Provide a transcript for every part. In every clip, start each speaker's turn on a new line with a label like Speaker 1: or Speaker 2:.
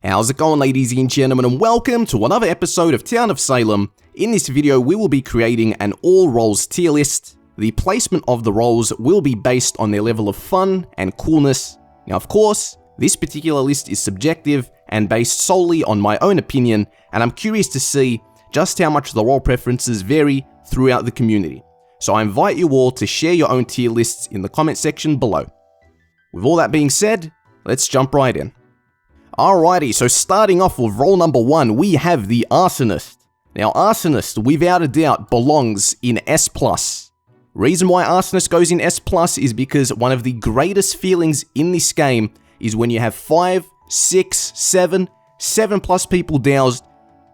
Speaker 1: How's it going, ladies and gentlemen, and welcome to another episode of Town of Salem. In this video, we will be creating an all roles tier list. The placement of the roles will be based on their level of fun and coolness. Now, of course, this particular list is subjective and based solely on my own opinion, and I'm curious to see just how much the role preferences vary throughout the community. So I invite you all to share your own tier lists in the comment section below. With all that being said, let's jump right in. Alrighty, so starting off with role number 1, we have the Arsonist. Now, Arsonist, without a doubt, belongs in S+. Reason why Arsonist goes in S+ is because one of the greatest feelings in this game is when you have 5, 6, 7 plus people doused.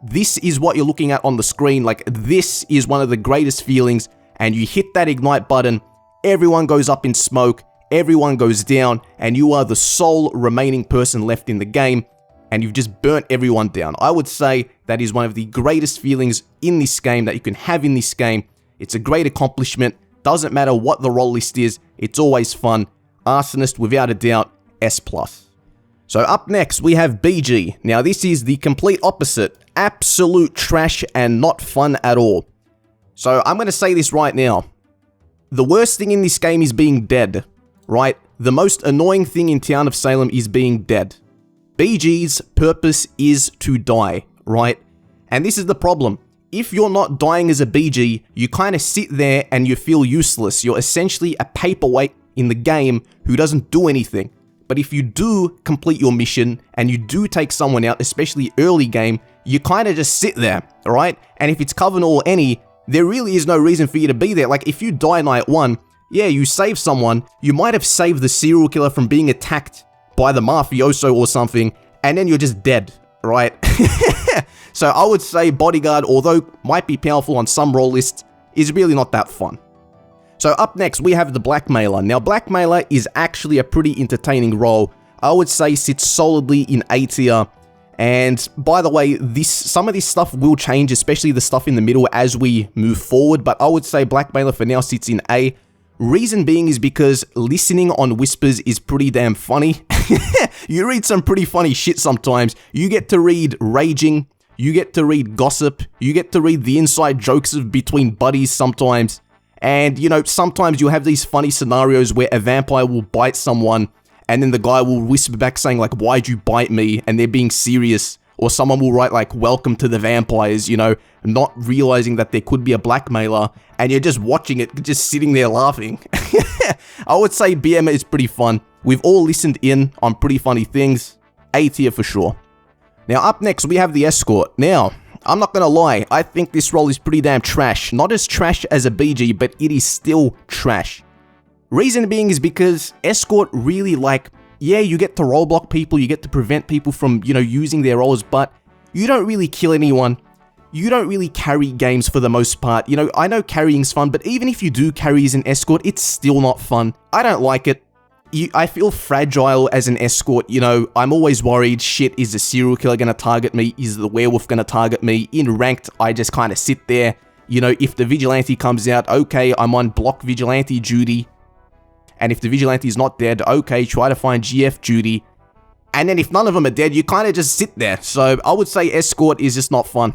Speaker 1: This is what you're looking at on the screen, like this is one of the greatest feelings, and you hit that ignite button, everyone goes up in smoke, everyone goes down, and you are the sole remaining person left in the game, and you've just burnt everyone down. I would say that is one of the greatest feelings in this game that you can have in this game. It's a great accomplishment. Doesn't matter what the role list is, it's always fun. Arsonist, without a doubt, S+. So up next, we have BG. Now this is the complete opposite. Absolute trash and not fun at all. So I'm going to say this right now. The worst thing in this game is being dead. Right? The most annoying thing in Town of Salem is being dead. BG's purpose is to die, right? And this is the problem. If you're not dying as a BG, you kind of sit there and you feel useless. You're essentially a paperweight in the game who doesn't do anything. But if you do complete your mission and you do take someone out, especially early game, you kind of just sit there, right? And if it's Coven or any, there really is no reason for you to be there. Like if you die night 1, yeah, you save someone, you might have saved the serial killer from being attacked by the Mafioso or something, and then you're just dead, right? So I would say Bodyguard, although might be powerful on some role lists, is really not that fun. So up next, we have the Blackmailer. Now, Blackmailer is actually a pretty entertaining role. I would say sits solidly in A tier. And by the way, some of this stuff will change, especially the stuff in the middle as we move forward, but I would say Blackmailer for now sits in A. Reason being is because listening on whispers is pretty damn funny. You read some pretty funny shit sometimes. You get to read raging, you get to read gossip, you get to read the inside jokes between buddies sometimes. And, you know, sometimes you have these funny scenarios where a vampire will bite someone, and then the guy will whisper back saying, like, why'd you bite me? And they're being serious. Or someone will write, like, welcome to the vampires, you know, not realizing that there could be a blackmailer, and you're just watching it, just sitting there laughing. I would say BM is pretty fun. We've all listened in on pretty funny things. A tier for sure. Now, up next, we have the Escort. Now, I'm not gonna lie, I think this role is pretty damn trash. Not as trash as a BG, but it is still trash. Reason being is because Escort really, like, yeah, you get to rollblock people, you get to prevent people from, you know, using their roles, but you don't really kill anyone. You don't really carry games for the most part. You know, I know carrying's fun, but even if you do carry as an Escort, it's still not fun. I don't like it. I feel fragile as an Escort, you know, I'm always worried, shit, is the serial killer gonna target me? Is the werewolf gonna target me? In ranked, I just kind of sit there. You know, if the Vigilante comes out, okay, I'm on block Vigilante duty. And if the Vigilante is not dead, okay, try to find GF duty. And then if none of them are dead, you kind of just sit there. So I would say Escort is just not fun.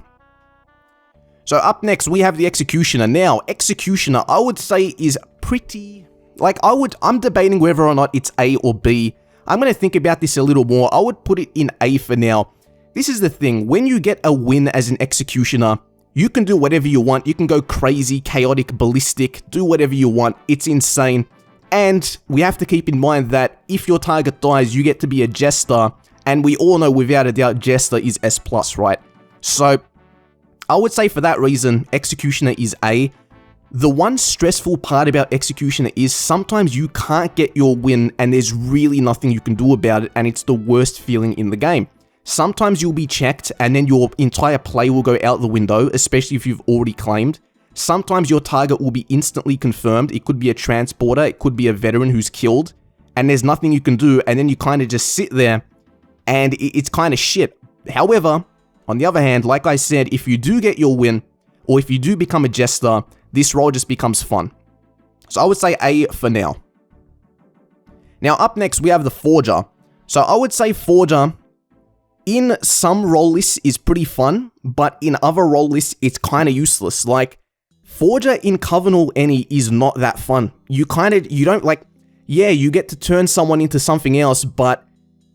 Speaker 1: So up next, we have the Executioner. Now, Executioner, I would say is pretty... Like, I'm debating whether or not it's A or B. I'm going to think about this a little more. I would put it in A for now. This is the thing. When you get a win as an Executioner, you can do whatever you want. You can go crazy, chaotic, ballistic, do whatever you want. It's insane. And we have to keep in mind that if your target dies, you get to be a Jester, and we all know without a doubt Jester is S+, right? So, I would say for that reason, Executioner is A. The one stressful part about Executioner is sometimes you can't get your win and there's really nothing you can do about it, and it's the worst feeling in the game. Sometimes you'll be checked and then your entire play will go out the window, especially if you've already claimed. Sometimes your target will be instantly confirmed. It could be a transporter, it could be a veteran who's killed, and there's nothing you can do, and then you kind of just sit there, and it's kind of shit. However, on the other hand, like I said, if you do get your win, or if you do become a Jester, this role just becomes fun. So I would say A for now. Now up next, we have the Forger. So I would say Forger in some role lists is pretty fun, but in other role lists, it's kind of useless. Like, Forger in Coven or any is not that fun. You don't like, yeah, you get to turn someone into something else, but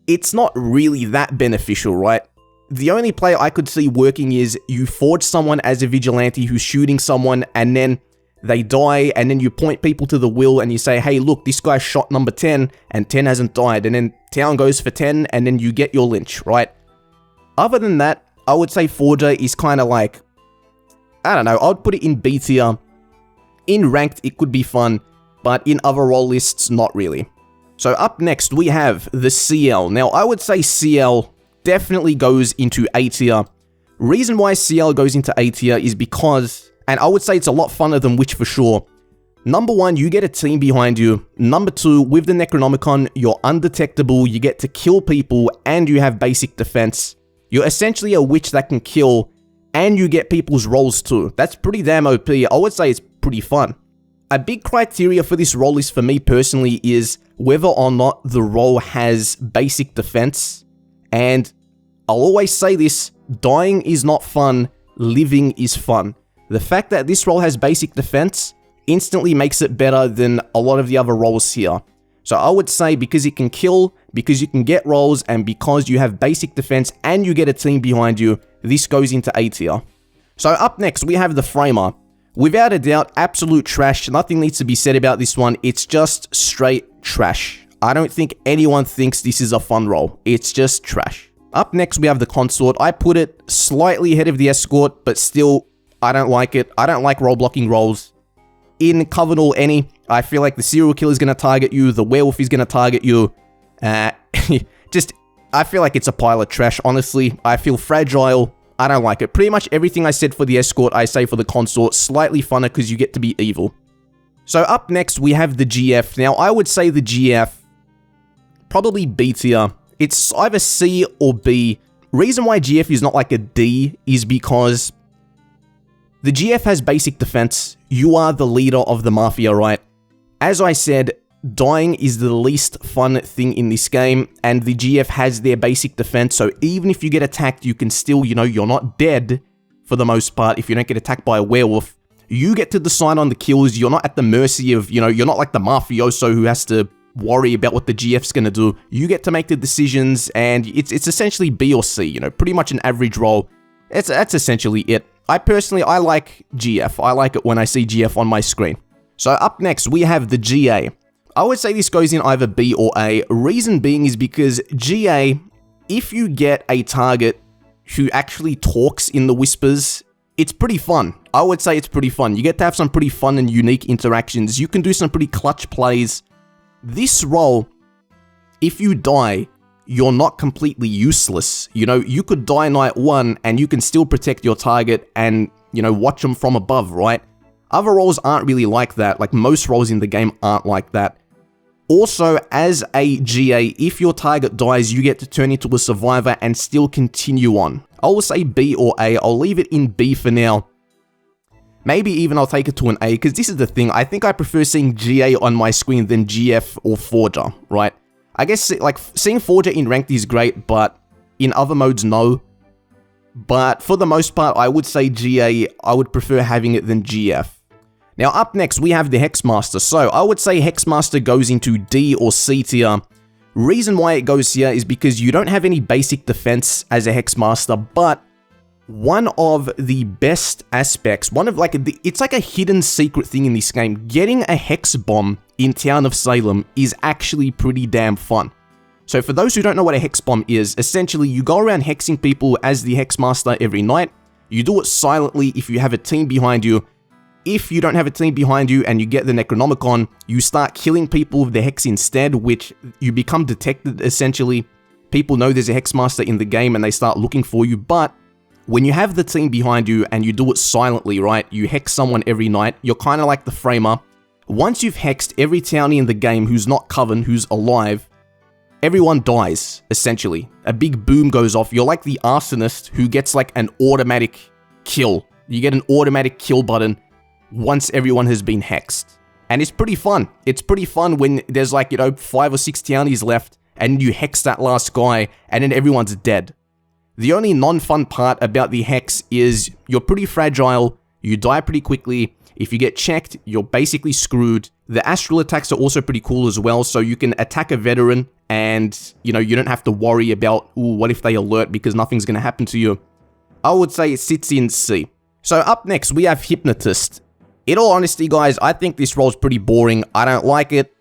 Speaker 1: it's not really that beneficial, right? The only play I could see working is you forge someone as a vigilante who's shooting someone, and then they die, and then you point people to the will and you say, hey, look, this guy shot number 10 and 10 hasn't died, and then town goes for 10 and then you get your lynch, right? Other than that, I would say Forger is kind of like, I don't know, I would put it in B tier. In ranked, it could be fun, but in other role lists, not really. So up next, we have the CL. Now, I would say CL definitely goes into A tier. Reason why CL goes into A tier is because, and I would say it's a lot funner than Witch for sure. Number one, you get a team behind you. Number two, with the Necronomicon, you're undetectable, you get to kill people, and you have basic defense. You're essentially a witch that can kill, and you get people's rolls too. That's pretty damn OP. I would say it's pretty fun. A big criteria for this role list for me personally is whether or not the role has basic defense. And I'll always say this, dying is not fun, living is fun. The fact that this role has basic defense instantly makes it better than a lot of the other roles here. So I would say because it can kill, because you can get rolls, and because you have basic defense and you get a team behind you, this goes into A tier. So up next, we have the Framer. Without a doubt, absolute trash. Nothing needs to be said about this one. It's just straight trash. I don't think anyone thinks this is a fun role. It's just trash. Up next, we have the Consort. I put it slightly ahead of the Escort, but still, I don't like it. I don't like role blocking roles. In Coven or any, I feel like the serial killer is going to target you, the werewolf is going to target you. I feel like it's a pile of trash, honestly. I feel fragile. I don't like it. Pretty much everything I said for the Escort, I say for the Consort. Slightly funner because you get to be evil. So up next, we have the GF. Now, I would say the GF, probably B tier. It's either C or B. Reason why GF is not like a D is because the GF has basic defense. You are the leader of the Mafia, right? As I said, dying is the least fun thing in this game, and the GF has their basic defense, so even if you get attacked, you can still, you're not dead for the most part if you don't get attacked by a werewolf. You get to decide on the kills, you're not at the mercy of, you're not like the Mafioso who has to worry about what the GF's gonna do. You get to make the decisions, and it's essentially B or C, pretty much an average role. That's essentially it. I like GF. I like it when I see GF on my screen. So up next, we have the GA. I would say this goes in either B or A. Reason being is because GA, if you get a target who actually talks in the whispers, it's pretty fun. I would say it's pretty fun. You get to have some pretty fun and unique interactions. You can do some pretty clutch plays. This role, if you die, you're not completely useless. You could die night one and you can still protect your target and, watch them from above, right? Other roles aren't really like that. Like, most roles in the game aren't like that. Also, as a GA, if your target dies, you get to turn into a survivor and still continue on. I will say B or A. I'll leave it in B for now. Maybe even I'll take it to an A, because this is the thing. I think I prefer seeing GA on my screen than GF or Forger, right? I guess, like, seeing Forger in ranked is great, but in other modes, no. But for the most part, I would say GA, I would prefer having it than GF. Now, up next, we have the Hexmaster. So, I would say Hexmaster goes into D or C tier. Reason why it goes here is because you don't have any basic defense as a Hexmaster, but one of the best aspects, it's like a hidden secret thing in this game. Getting a Hex Bomb in Town of Salem is actually pretty damn fun. So for those who don't know what a Hex Bomb is, essentially you go around hexing people as the Hexmaster every night. You do it silently if you have a team behind you. If you don't have a team behind you and you get the Necronomicon, you start killing people with the Hex instead, which you become detected essentially. People know there's a Hexmaster in the game and they start looking for you, but when you have the team behind you and you do it silently, right, you hex someone every night, you're kind of like the Framer. Once you've hexed every townie in the game who's not Coven, who's alive, everyone dies, essentially. A big boom goes off. You're like the Arsonist who gets like an automatic kill. You get an automatic kill button once everyone has been hexed. And it's pretty fun. It's pretty fun when there's like, 5 or 6 townies left and you hex that last guy and then everyone's dead. The only non-fun part about the Hex is you're pretty fragile, you die pretty quickly. If you get checked, you're basically screwed. The astral attacks are also pretty cool as well, so you can attack a veteran and, you don't have to worry about, ooh, what if they alert, because nothing's going to happen to you. I would say it sits in C. So up next, we have Hypnotist. In all honesty, guys, I think this role's pretty boring. I don't like it.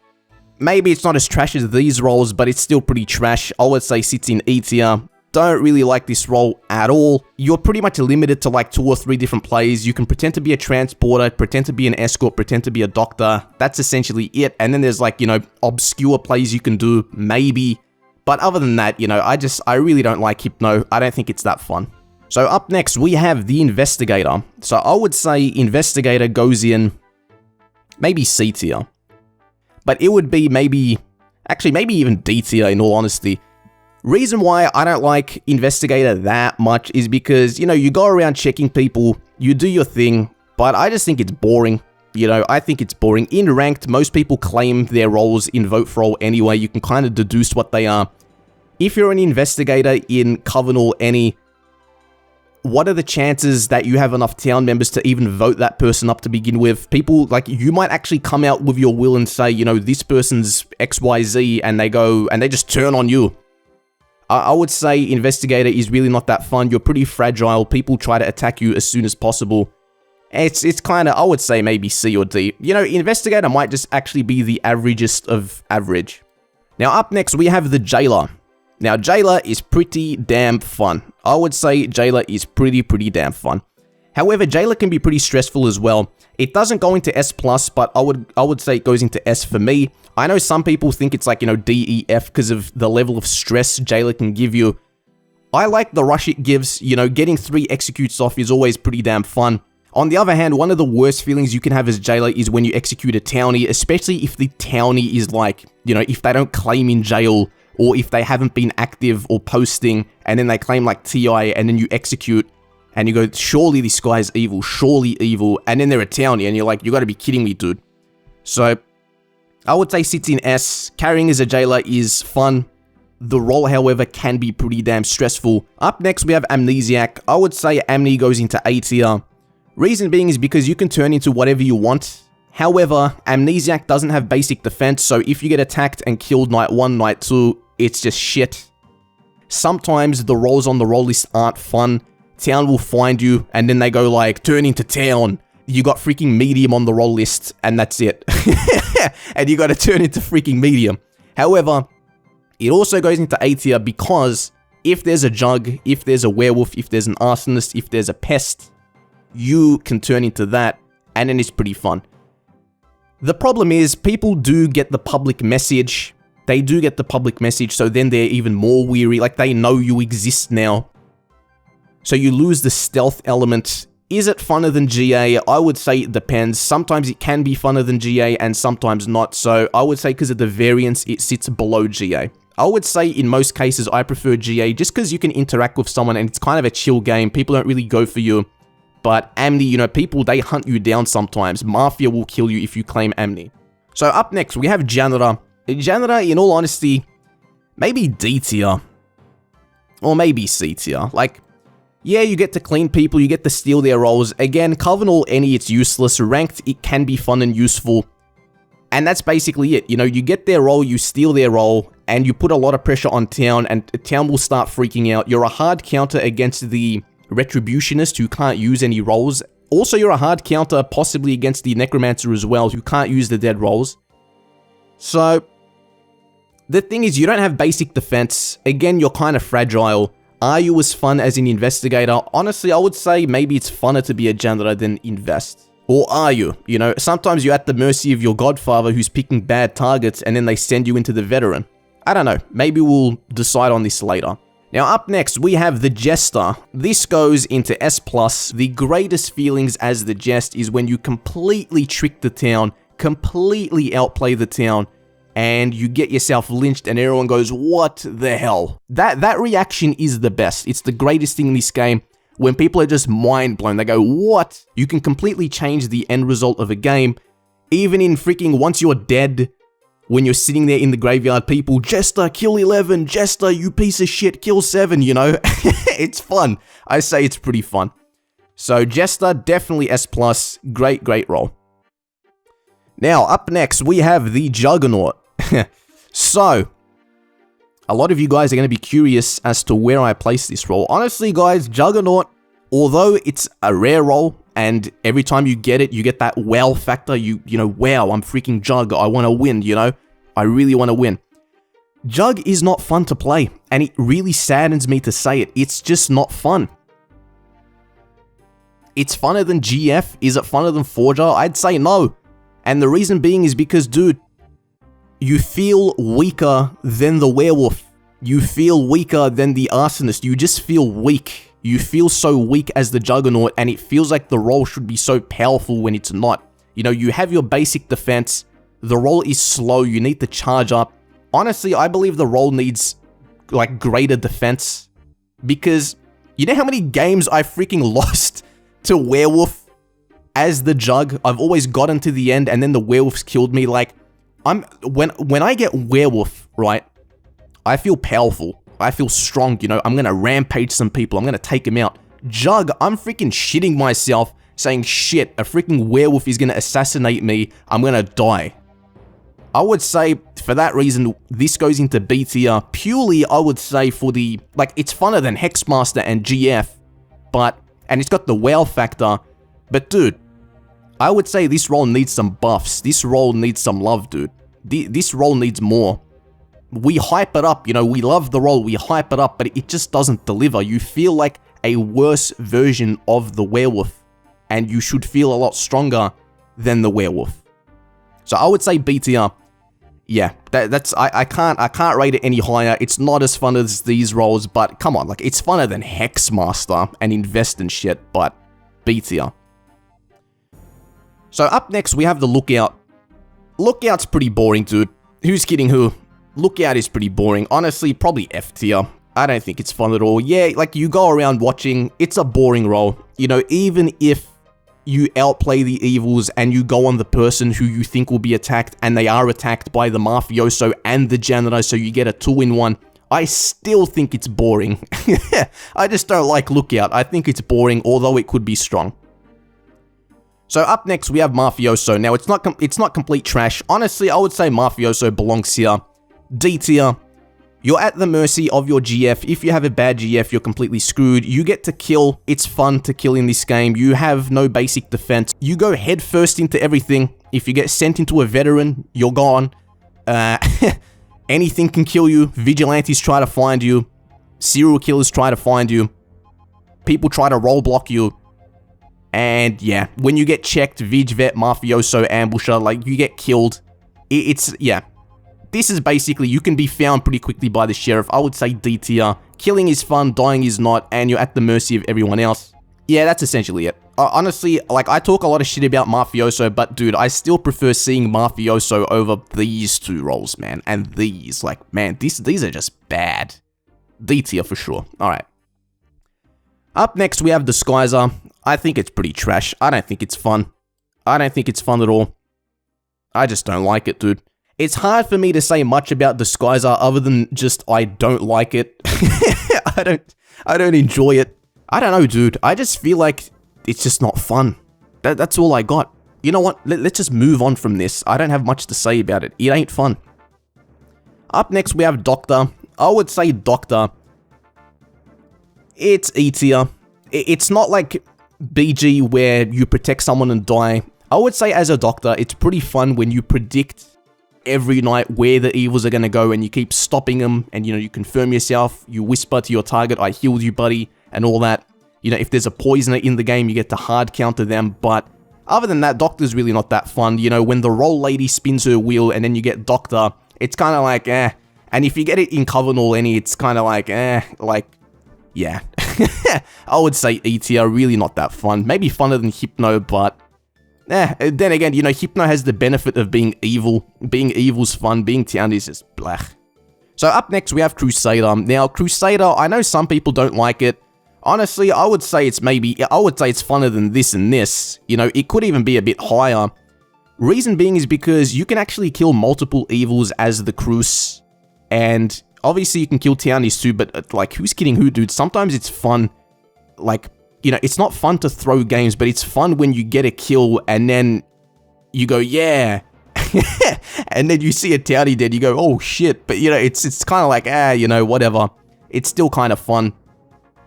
Speaker 1: Maybe it's not as trash as these roles, but it's still pretty trash. I would say sits in E tier. Don't really like this role at all. You're pretty much limited to like 2 or 3 different plays. You can pretend to be a transporter, pretend to be an escort, pretend to be a doctor. That's essentially it. And then there's like, obscure plays you can do, maybe. But other than that, I really don't like Hypno. I don't think it's that fun. So up next, we have the Investigator. So I would say Investigator goes in maybe C tier. But it would be maybe even D tier in all honesty. Reason why I don't like Investigator that much is because, you go around checking people, you do your thing, but I just think it's boring. I think it's boring. In Ranked, most people claim their roles in Vote for All anyway. You can kind of deduce what they are. If you're an Investigator in Coven or any, what are the chances that you have enough town members to even vote that person up to begin with? People, like, you might actually come out with your will and say, this person's XYZ, and they just turn on you. I would say Investigator is really not that fun. You're pretty fragile. People try to attack you as soon as possible. It's kind of, I would say maybe C or D. Investigator might just actually be the averagest of average. Now up next, we have the Jailor. Now Jailor is pretty damn fun. I would say Jailor is pretty damn fun. However, Jailor can be pretty stressful as well. It doesn't go into S+, but I would say it goes into S for me. I know some people think it's like, D, E, F because of the level of stress Jailor can give you. I like the rush it gives. Getting 3 executes off is always pretty damn fun. On the other hand, one of the worst feelings you can have as Jailor is when you execute a townie, especially if the townie is like, if they don't claim in jail, or if they haven't been active or posting, and then they claim like TI, and then you execute, and you go, surely this guy's evil, surely evil, and then they're a townie, and you're like, you gotta be kidding me, dude. So, I would say sits in S. Carrying as a Jailor is fun. The role, however, can be pretty damn stressful. Up next, we have Amnesiac. I would say Amni goes into A tier. Reason being is because you can turn into whatever you want. However, Amnesiac doesn't have basic defense, so if you get attacked and killed night 1, night 2, it's just shit. Sometimes the roles on the role list aren't fun. Town will find you, and then they go like, turn into town. You got freaking medium on the roll list, and that's it. And you gotta turn into freaking medium. However, it also goes into A tier because if there's a jug, if there's a werewolf, if there's an arsonist, if there's a pest, you can turn into that, and then it's pretty fun. The problem is, people do get the public message. They do get the public message, so then they're even more weary. Like, they know you exist now. So you lose the stealth element. Is it funner than GA? I would say it depends. Sometimes it can be funner than GA and sometimes not. So I would say because of the variance, it sits below GA. I would say in most cases, I prefer GA just because you can interact with someone and it's kind of a chill game. People don't really go for you. But Amni, people, they hunt you down sometimes. Mafia will kill you if you claim Amni. So up next, we have Janitor. Janitor, in all honesty, maybe D tier. Or maybe C tier. Like, yeah, you get to clean people, you get to steal their roles. Again, Coven or any, it's useless. Ranked, it can be fun and useful. And that's basically it. You get their role, you steal their role, and you put a lot of pressure on town, and town will start freaking out. You're a hard counter against the Retributionist, who can't use any roles. Also, you're a hard counter possibly against the Necromancer as well, who can't use the dead roles. So, the thing is, you don't have basic defense. Again, you're kind of fragile. Are you as fun as an Investigator? Honestly, I would say maybe it's funner to be a Janitor than Invest. Or are you? Sometimes you're at the mercy of your Godfather who's picking bad targets and then they send you into the Veteran. I don't know. Maybe we'll decide on this later. Now up next, we have the Jester. This goes into S+. The greatest feelings as the Jest is when you completely trick the town, completely outplay the town, and you get yourself lynched and everyone goes, what the hell? That reaction is the best. It's the greatest thing in this game. When people are just mind blown, they go, what? You can completely change the end result of a game. Even in freaking once you're dead, when you're sitting there in the graveyard, people, Jester, kill 11, Jester, you piece of shit, kill 7, you know? It's fun. I say it's pretty fun. So Jester, definitely S+, great, great role. Now, up next, we have the Juggernaut. So, a lot of you guys are going to be curious as to where I place this role. Honestly, guys, Juggernaut, although it's a rare role, and every time you get it, you get that wow factor, you know, wow, I'm freaking Jug, I want to win, you know? I really want to win. Jug is not fun to play, and it really saddens me to say it. It's just not fun. It's funner than GF. Is it funner than Forger? I'd say no. And the reason being is because, dude, you feel weaker than the Werewolf. You feel weaker than the Arsonist. You just feel weak. You feel so weak as the Juggernaut, and it feels like the role should be so powerful when it's not. You know, you have your basic defense. The role is slow. You need to charge up. Honestly, I believe the role needs, like, greater defense. Because, you know how many games I freaking lost to Werewolf as the Jug? I've always gotten to the end, and then the Werewolf's killed me. Like, when I get Werewolf, right, I feel powerful. I feel strong, you know, I'm gonna rampage some people, I'm gonna take them out. Jug, I'm freaking shitting myself, saying, shit, a freaking Werewolf is gonna assassinate me, I'm gonna die. I would say, for that reason, this goes into B tier, purely, I would say, for the, like, it's funner than Hexmaster and GF, but, and it's got the wow factor, but dude, I would say this role needs some buffs, this role needs some love, dude. This role needs more. We hype it up, you know, we love the role, we hype it up, but it just doesn't deliver. You feel like a worse version of the Werewolf, and you should feel a lot stronger than the Werewolf. So I would say B tier. Yeah, that's I can't rate it any higher. It's not as fun as these roles, but come on, like, it's funner than Hexmaster and Invest and shit, but B tier. So up next we have the Lookout. Lookout's pretty boring, dude. Who's kidding who? Lookout is pretty boring. Honestly, probably F tier. I don't think it's fun at all. Yeah, like, you go around watching, it's a boring role. You know, even if you outplay the evils and you go on the person who you think will be attacked and they are attacked by the Mafioso and the Janitor, so you get a 2-in-1, I still think it's boring. I just don't like Lookout. I think it's boring, although it could be strong. So up next we have Mafioso. Now, it's not complete trash. Honestly, I would say Mafioso belongs here. D tier. You're at the mercy of your GF. If you have a bad GF, you're completely screwed. You get to kill. It's fun to kill in this game. You have no basic defense. You go head first into everything. If you get sent into a veteran, you're gone. Anything can kill you. Vigilantes try to find you. Serial killers try to find you. People try to rollblock you. And yeah, when you get checked, Vig, Vet, Mafioso, Ambusher, like, you get killed. Yeah. This is basically, you can be found pretty quickly by the Sheriff. I would say D tier. Killing is fun, dying is not, and you're at the mercy of everyone else. Yeah, that's essentially it. Honestly, like, I talk a lot of shit about Mafioso, but dude, I still prefer seeing Mafioso over these two roles, man. And these, like, man, these are just bad. D tier for sure. Alright. Up next, we have Disguiser. I think it's pretty trash. I don't think it's fun. I don't think it's fun at all. I just don't like it, dude. It's hard for me to say much about Disguiser other than just I don't like it. I don't enjoy it. I don't know, dude. I just feel like it's just not fun. That's all I got. You know what? Let's just move on from this. I don't have much to say about it. It ain't fun. Up next, we have Doctor. I would say Doctor. It's E tier. It's not like BG where you protect someone and die. I would say as a Doctor, it's pretty fun when you predict every night where the evils are going to go and you keep stopping them, and, you know, you confirm yourself, you whisper to your target, I healed you, buddy, and all that. You know, if there's a poisoner in the game, you get to hard counter them, but other than that, Doctor's really not that fun. You know, when the roll lady spins her wheel and then you get Doctor, it's kind of like, eh. And if you get it in Coven or any, it's kind of like, eh, like, yeah. I would say E tier, really not that fun. Maybe funner than Hypno, but then again, you know, Hypno has the benefit of being evil. Being evil's fun, being town is just blech. So up next, we have Crusader. Now, Crusader, I know some people don't like it. Honestly, I would say it's funner than this and this. You know, it could even be a bit higher. Reason being is because you can actually kill multiple evils as the Crus, and obviously you can kill townies too, but like, who's kidding who, dude? Sometimes it's fun, like, you know, it's not fun to throw games, but it's fun when you get a kill and then you go, yeah, and then you see a townie dead, you go, oh shit, but you know, it's kind of like, you know, whatever. It's still kind of fun.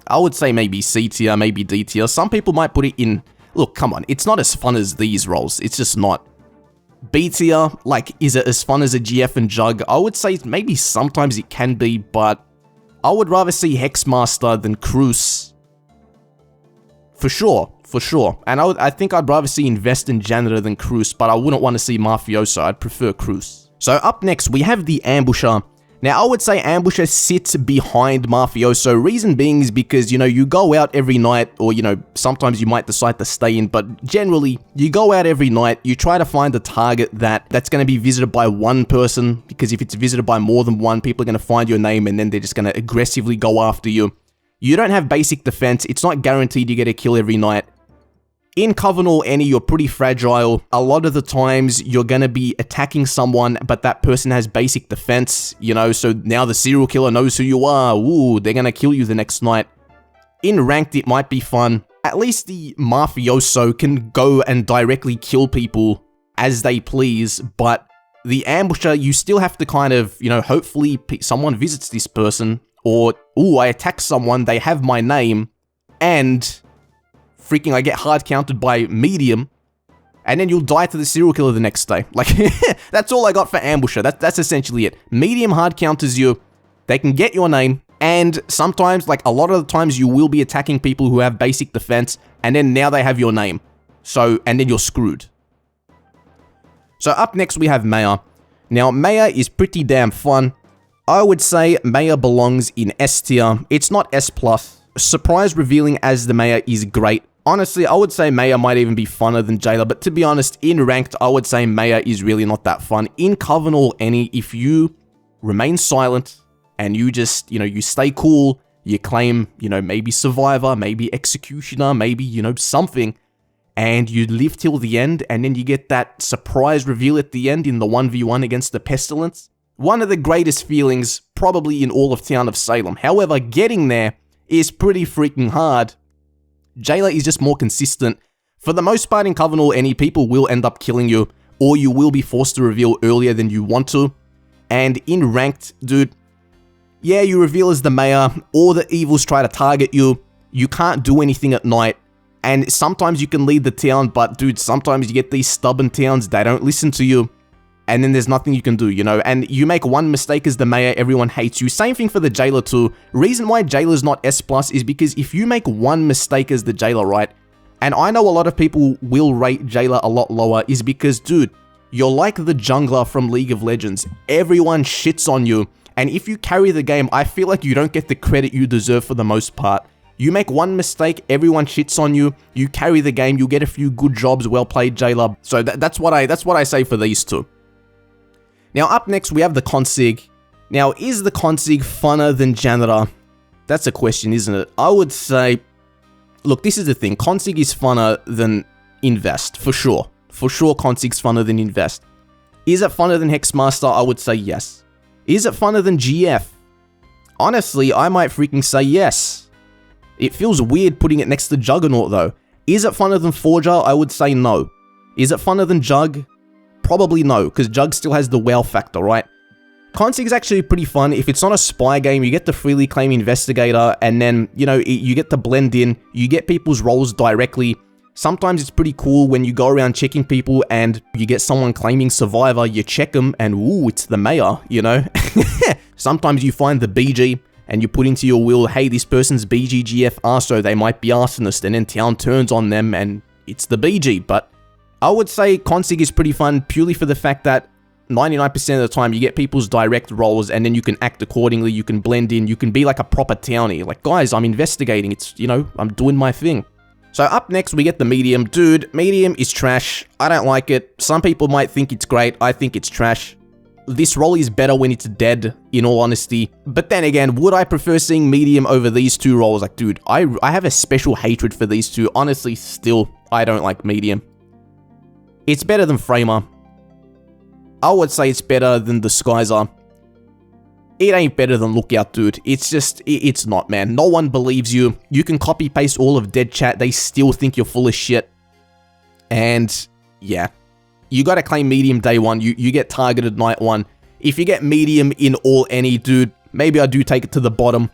Speaker 1: I would say maybe C tier, maybe D tier. Some people might put it in, look, come on, it's not as fun as these roles, it's just not. B tier, like, is it as fun as a GF and Jug? I would say maybe sometimes it can be, but I would rather see Hexmaster than Cruz. For sure. And I think I'd rather see Invest and Janitor than Cruz, but I wouldn't want to see Mafioso. I'd prefer Cruz. So up next, we have the Ambusher. Now, I would say Ambusher sits behind Mafioso. Reason being is because, you know, you go out every night, or, you know, sometimes you might decide to stay in, but generally, you go out every night, you try to find a target that's going to be visited by one person, because if it's visited by more than one, people are going to find your name, and then they're just going to aggressively go after you. You don't have basic defense, it's not guaranteed you get a kill every night. In Coven or any, you're pretty fragile. A lot of the times, you're gonna be attacking someone, but that person has basic defense, you know, so now the serial killer knows who you are. Ooh, they're gonna kill you the next night. In Ranked, it might be fun. At least the Mafioso can go and directly kill people as they please, but the Ambusher, you still have to kind of, you know, hopefully someone visits this person, or, ooh, I attack someone, they have my name, and freaking I get hard counted by medium, and then you'll die to the serial killer the next day. Like, that's all I got for Ambusher. That's essentially it. Medium hard counters you, they can get your name, and sometimes, like a lot of the times, you will be attacking people who have basic defense, and then now they have your name. So, and then you're screwed. So up next we have Mayor. Now, Mayor is pretty damn fun. I would say Mayor belongs in S tier. It's not S+. Surprise revealing as the Mayor is great. Honestly, I would say Mayor might even be funner than Jailor, but to be honest, in Ranked, I would say Mayor is really not that fun. In Coven or any, if you remain silent, and you just, you know, you stay cool, you claim, you know, maybe Survivor, maybe Executioner, maybe, you know, something, and you live till the end, and then you get that surprise reveal at the end in the 1v1 against the Pestilence. One of the greatest feelings, probably in all of Town of Salem. However, getting there is pretty freaking hard. Jailor is just more consistent. For the most part in Coven or any, people will end up killing you, or you will be forced to reveal earlier than you want to. And in Ranked, dude, yeah, you reveal as the Mayor, or the evils try to target you, you can't do anything at night, and sometimes you can lead the town, but dude, sometimes you get these stubborn towns, they don't listen to you, and then there's nothing you can do, you know, and you make one mistake as the Mayor, everyone hates you. Same thing for the Jailor too. Reason why Jailor's not S+ is because if you make one mistake as the Jailor, right, and I know a lot of people will rate Jailor a lot lower, is because, dude, you're like the jungler from League of Legends. Everyone shits on you, and if you carry the game, I feel like you don't get the credit you deserve for the most part. You make one mistake, everyone shits on you, you carry the game, you get a few good jobs, well played Jailor. So that's what I say for these two. Now up next we have the Consig. Now is the Consig funner than Janitor? That's a question, isn't it? I would say, look, this is the thing, Consig is funner than Invest, for sure. For sure Consig's funner than Invest. Is it funner than Hexmaster? I would say yes. Is it funner than GF? Honestly, I might freaking say yes. It feels weird putting it next to Juggernaut though. Is it funner than Forger? I would say no. Is it funner than Jug? Probably no, because Jug still has the wow factor, right? Consig is actually pretty fun. If it's not a spy game, you get to freely claim Investigator, and then, you know, you get to blend in, you get people's roles directly. Sometimes it's pretty cool when you go around checking people and you get someone claiming Survivor, you check them, and ooh, it's the Mayor, you know? Sometimes you find the BG, and you put into your will, hey, this person's BGGF Arso, they might be Arsonist, and then town turns on them, and it's the BG, but I would say Consig is pretty fun purely for the fact that 99% of the time you get people's direct roles and then you can act accordingly, you can blend in, you can be like a proper townie. Like, guys, I'm investigating, it's, you know, I'm doing my thing. So up next we get the Medium. Dude, Medium is trash. I don't like it. Some people might think it's great, I think it's trash. This role is better when it's dead, in all honesty. But then again, would I prefer seeing Medium over these two roles? Like, dude, I have a special hatred for these two. Honestly, still, I don't like Medium. It's better than Framer. I would say it's better than Disguiser. It ain't better than Lookout, dude. It's just, it's not, man. No one believes you. You can copy-paste all of dead chat. They still think you're full of shit. And, yeah. You gotta claim medium day one. You get targeted night one. If you get medium in all any, dude, maybe I do take it to the bottom.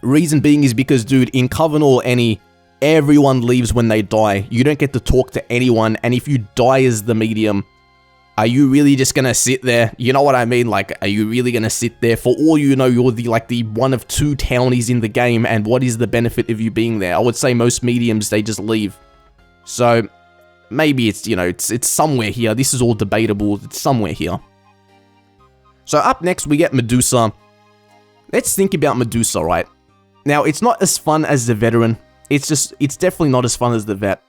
Speaker 1: Reason being is because, dude, in Coven or any, everyone leaves when they die. You don't get to talk to anyone. And if you die as the medium, are you really just gonna sit there? You know what I mean? Like, are you really gonna sit there? For all you know, you're the one of 2 townies in the game, and what is the benefit of you being there? I would say most mediums, they just leave. So, maybe it's, you know, it's somewhere here. This is all debatable. It's somewhere here. So up next, we get Medusa. Let's think about Medusa, right? Now, it's not as fun as the Veteran. It's definitely not as fun as the Vet.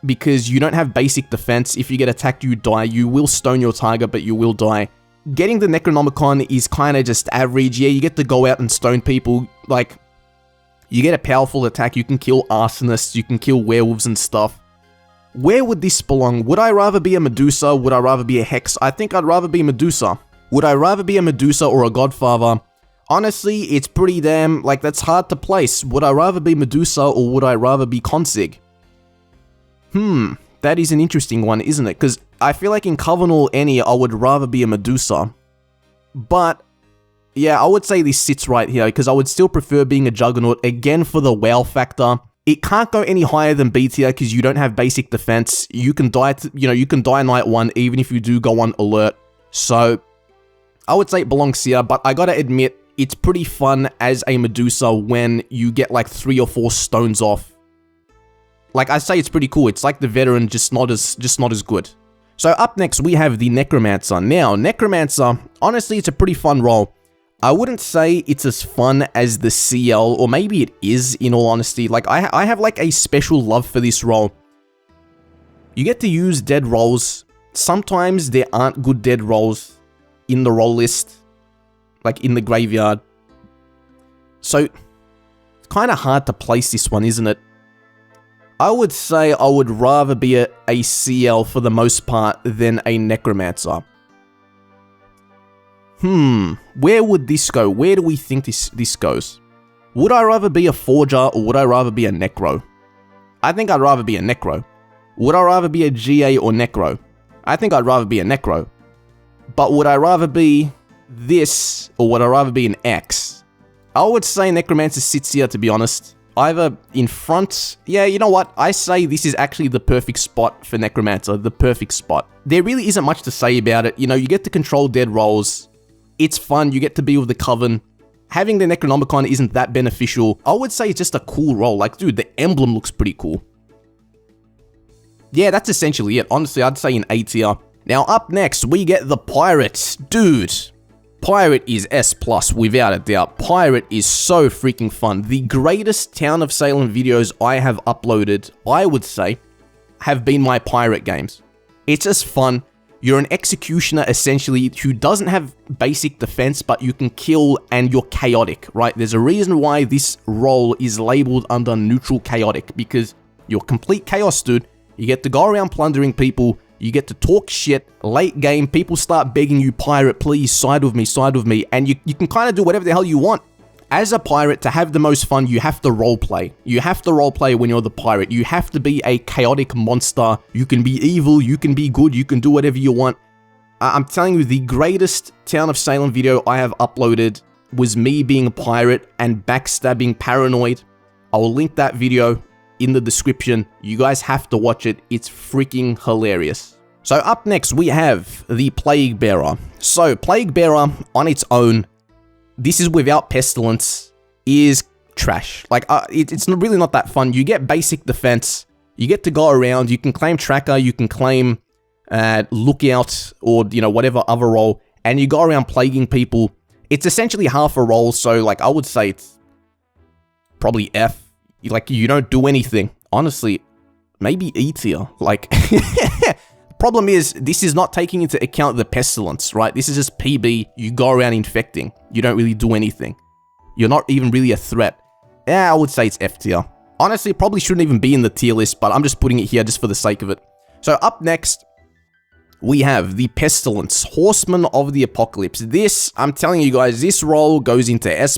Speaker 1: Because you don't have basic defense. If you get attacked, you die. You will stone your target, but you will die. Getting the Necronomicon is kind of just average. Yeah, you get to go out and stone people. Like, you get a powerful attack. You can kill Arsonists. You can kill werewolves and stuff. Where would this belong? Would I rather be a Medusa? Would I rather be a Hex? I think I'd rather be Medusa. Would I rather be a Medusa or a Godfather? Honestly, it's pretty damn, like, that's hard to place. Would I rather be Medusa or would I rather be Consig? That is an interesting one, isn't it? Because I feel like in Coven or any, I would rather be a Medusa. But, yeah, I would say this sits right here, because I would still prefer being a Juggernaut, again for the wow factor. It can't go any higher than B tier, because you don't have basic defense. You can die, you can die night one, even if you do go on alert. So, I would say it belongs here, but I gotta admit, it's pretty fun as a Medusa when you get like 3 or 4 stones off. Like, I say it's pretty cool. It's like the Veteran, just not as good. So up next, we have the Necromancer. Now, Necromancer, honestly, it's a pretty fun role. I wouldn't say it's as fun as the CL, or maybe it is, in all honesty. Like, I have like a special love for this role. You get to use dead rolls. Sometimes there aren't good dead rolls in the roll list, like in the graveyard. So, it's kind of hard to place this one, isn't it? I would say I would rather be a CL for the most part than a Necromancer. Where would this go? Where do we think this goes? Would I rather be a Forger or would I rather be a Necro? I think I'd rather be a Necro. Would I rather be a GA or Necro? I think I'd rather be a Necro. But would I rather be this or would I rather be an X? I would say Necromancer sits here, to be honest. Either in front, yeah, you know what, I say this is actually the perfect spot for Necromancer, the perfect spot. There really isn't much to say about it, you know, you get to control dead rolls, it's fun, you get to be with the Coven. Having the Necronomicon isn't that beneficial. I would say it's just a cool role, like, dude, the emblem looks pretty cool. Yeah, that's essentially it, honestly, I'd say an A tier. Now, up next, we get the Pirate. Dude, Pirate is S+, without a doubt. Pirate is so freaking fun. The greatest Town of Salem videos I have uploaded, I would say, have been my Pirate games. It's just fun. You're an executioner, essentially, who doesn't have basic defense, but you can kill and you're chaotic, right? There's a reason why this role is labeled under neutral chaotic, because you're complete chaos, dude. You get to go around plundering people. You get to talk shit. Late game, people start begging you, Pirate, please, side with me, and you can kind of do whatever the hell you want. As a pirate, to have the most fun, you have to roleplay. You have to roleplay when you're the pirate. You have to be a chaotic monster. You can be evil, you can be good, you can do whatever you want. I'm telling you, the greatest Town of Salem video I have uploaded was me being a pirate and backstabbing Paranoid. I will link that video in the description. You guys have to watch it. It's freaking hilarious. So up next, we have the Plaguebearer. So Plaguebearer on its own, this is without Pestilence, is trash. Like, it's really not that fun. You get basic defense. You get to go around. You can claim Tracker. You can claim Lookout or, you know, whatever other role. And you go around plaguing people. It's essentially half a role. So, like, I would say it's probably F. Like, you don't do anything. Honestly, maybe E tier. Like, problem is, this is not taking into account the Pestilence, right? This is just PB. You go around infecting. You don't really do anything. You're not even really a threat. Yeah, I would say it's F tier. Honestly, probably shouldn't even be in the tier list, but I'm just putting it here just for the sake of it. So up next, we have the Pestilence, Horseman of the Apocalypse. This, I'm telling you guys, this role goes into S+.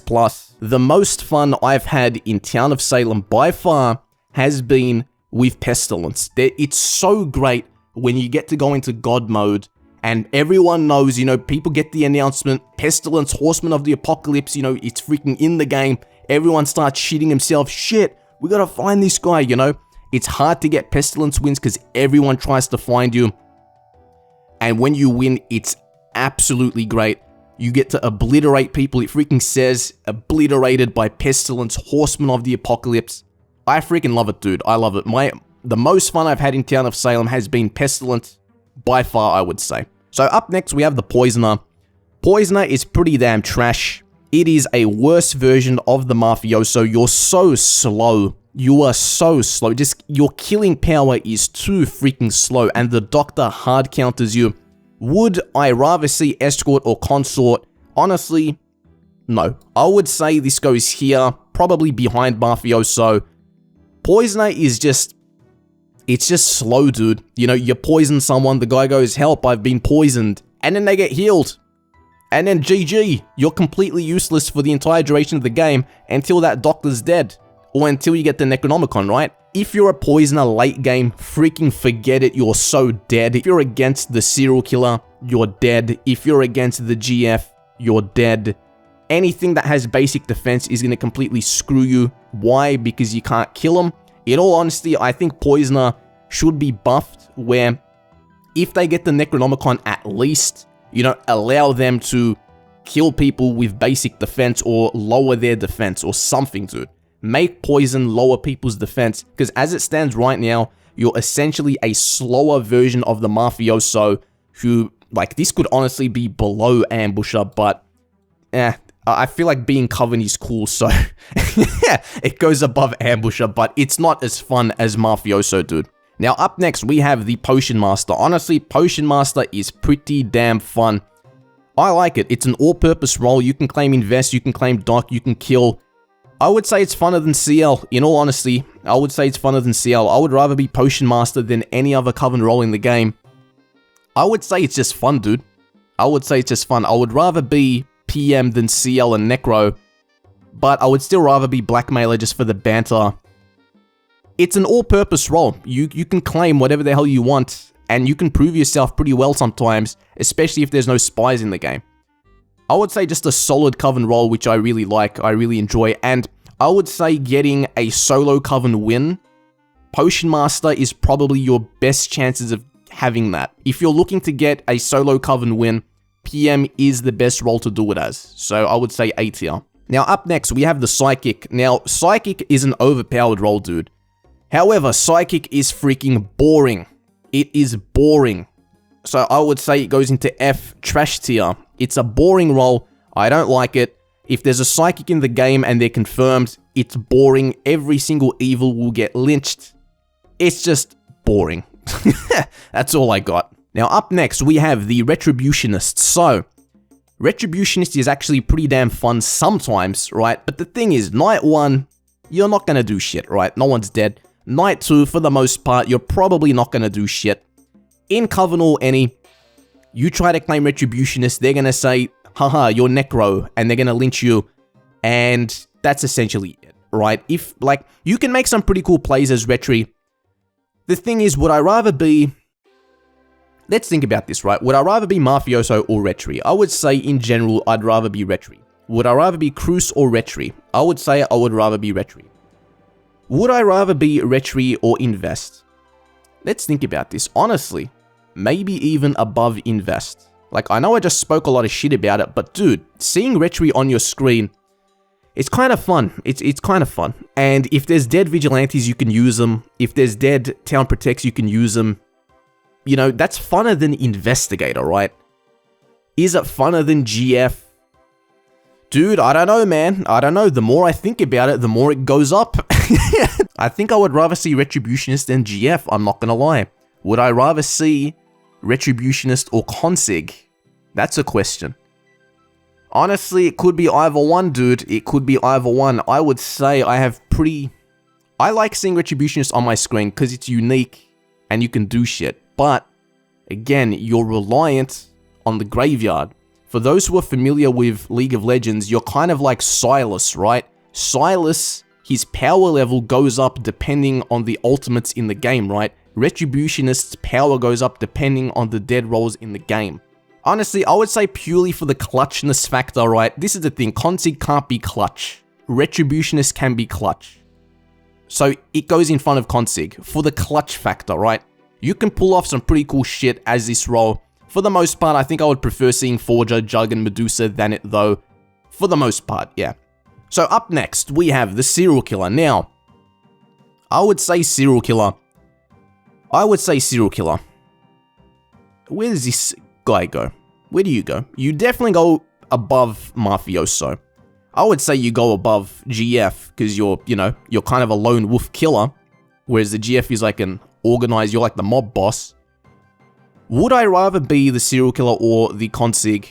Speaker 1: The most fun I've had in Town of Salem by far has been with Pestilence. It's so great when you get to go into God mode and everyone knows, you know, people get the announcement, Pestilence, Horseman of the Apocalypse, you know, it's freaking in the game. Everyone starts shitting himself, shit, we gotta find this guy, you know. It's hard to get Pestilence wins because everyone tries to find you. And when you win, it's absolutely great. You get to obliterate people. It freaking says, obliterated by Pestilence, Horseman of the Apocalypse. I freaking love it, dude. I love it. The most fun I've had in Town of Salem has been Pestilence, by far, I would say. So up next, we have the Poisoner. Poisoner is pretty damn trash. It is a worse version of the Mafioso. You're so slow. You are so slow. Just, your killing power is too freaking slow, and the Doctor hard counters you. Would I rather see Escort or Consort? Honestly, no. I would say this goes here, probably behind Mafioso. Poisoner is just... it's just slow, dude. You know, you poison someone, the guy goes, help, I've been poisoned. And then they get healed. And then GG. You're completely useless for the entire duration of the game until that Doctor's dead. Or until you get the Necronomicon, right? If you're a poisoner late game, freaking forget it, you're so dead. If you're against the serial killer, you're dead. If you're against the GF, you're dead. Anything that has basic defense is going to completely screw you. Why? Because you can't kill them. In all honesty, I think Poisoner should be buffed where if they get the Necronomicon at least, you know, allow them to kill people with basic defense or lower their defense or something, dude. Make poison lower people's defense, because as it stands right now, you're essentially a slower version of the Mafioso who, like, this could honestly be below Ambusher, but, I feel like being Coven is cool, so, yeah, it goes above Ambusher, but it's not as fun as Mafioso, dude. Now, up next, we have the Potion Master. Honestly, Potion Master is pretty damn fun. I like it. It's an all-purpose role. You can claim Invest, you can claim Doc, you can kill. I would say it's funner than CL, in all honesty. I would say it's funner than CL. I would rather be Potion Master than any other Coven role in the game. I would say it's just fun, dude. I would say it's just fun. I would rather be PM than CL and Necro, but I would still rather be Blackmailer just for the banter. It's an all-purpose role. You can claim whatever the hell you want, and you can prove yourself pretty well sometimes, especially if there's no spies in the game. I would say just a solid Coven role, which I really like, I really enjoy, and I would say getting a solo Coven win, Potion Master is probably your best chances of having that. If you're looking to get a solo Coven win, PM is the best role to do it as, so I would say A tier. Now up next, we have the Psychic. Now, Psychic is an overpowered role, dude. However, Psychic is freaking boring. It is boring. So I would say it goes into F, trash tier. It's a boring role. I don't like it. If there's a Psychic in the game and they're confirmed, it's boring. Every single evil will get lynched. It's just boring. That's all I got. Now up next, we have the Retributionist. So, Retributionist is actually pretty damn fun sometimes, right? But the thing is, night 1, you're not gonna do shit, right? No one's dead. Night 2, for the most part, you're probably not gonna do shit. In Coven or any, you try to claim Retributionist, they're gonna say, haha, you're Necro, and they're gonna lynch you, and that's essentially it, right? If, like, you can make some pretty cool plays as Retri. The thing is, would I rather be... Let's think about this, right? Would I rather be Mafioso or Retri? I would say, in general, I'd rather be Retri. Would I rather be Cruz or Retri? I would say I would rather be Retri. Would I rather be Retri or Invest? Let's think about this. Honestly, maybe even above Invest. Like, I know I just spoke a lot of shit about it, but dude, seeing Retri on your screen, it's kind of fun. It's kind of fun. And if there's dead Vigilantes, you can use them. If there's dead Town Protects, you can use them. You know, that's funner than Investigator, right? Is it funner than GF? Dude, I don't know, man. I don't know. The more I think about it, the more it goes up. I think I would rather see Retributionist than GF, I'm not gonna lie. Would I rather see Retributionist or Consig? That's a question. Honestly, it could be either one, dude. It could be either one. I would say I like seeing Retributionist on my screen because it's unique. and you can do shit. But, again, you're reliant on the graveyard. For those who are familiar with League of Legends, you're kind of like Silas, right? Silas, his power level goes up depending on the ultimates in the game, right? Retributionist's power goes up depending on the dead rolls in the game. Honestly, I would say purely for the clutchness factor, right? This is the thing, Consig can't be clutch. Retributionist can be clutch. So it goes in front of Consig for the clutch factor, right? You can pull off some pretty cool shit as this role. For the most part, I think I would prefer seeing Forger, Jug, and Medusa than it though. For the most part, yeah. So up next, we have the Serial Killer. Now, I would say Serial Killer. Where does this guy go? Where do you go? You definitely go above Mafioso. I would say you go above GF, because you're kind of a lone wolf killer, whereas the GF is like an organized, you're like the mob boss. Would I rather be the Serial Killer or the Consig?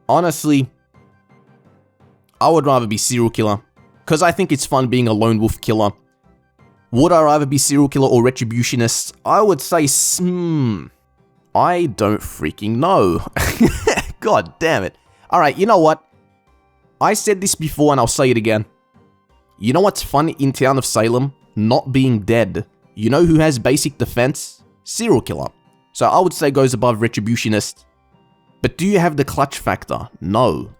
Speaker 1: Honestly, I would rather be Serial Killer, because I think it's fun being a lone wolf killer. Would I rather be Serial Killer or Retributionist? I would say, I don't freaking know. God damn it. Alright, you know what? I said this before and I'll say it again. You know what's fun in Town of Salem? Not being dead. You know who has basic defense? Serial Killer. So I would say goes above Retributionist. But do you have the clutch factor? No.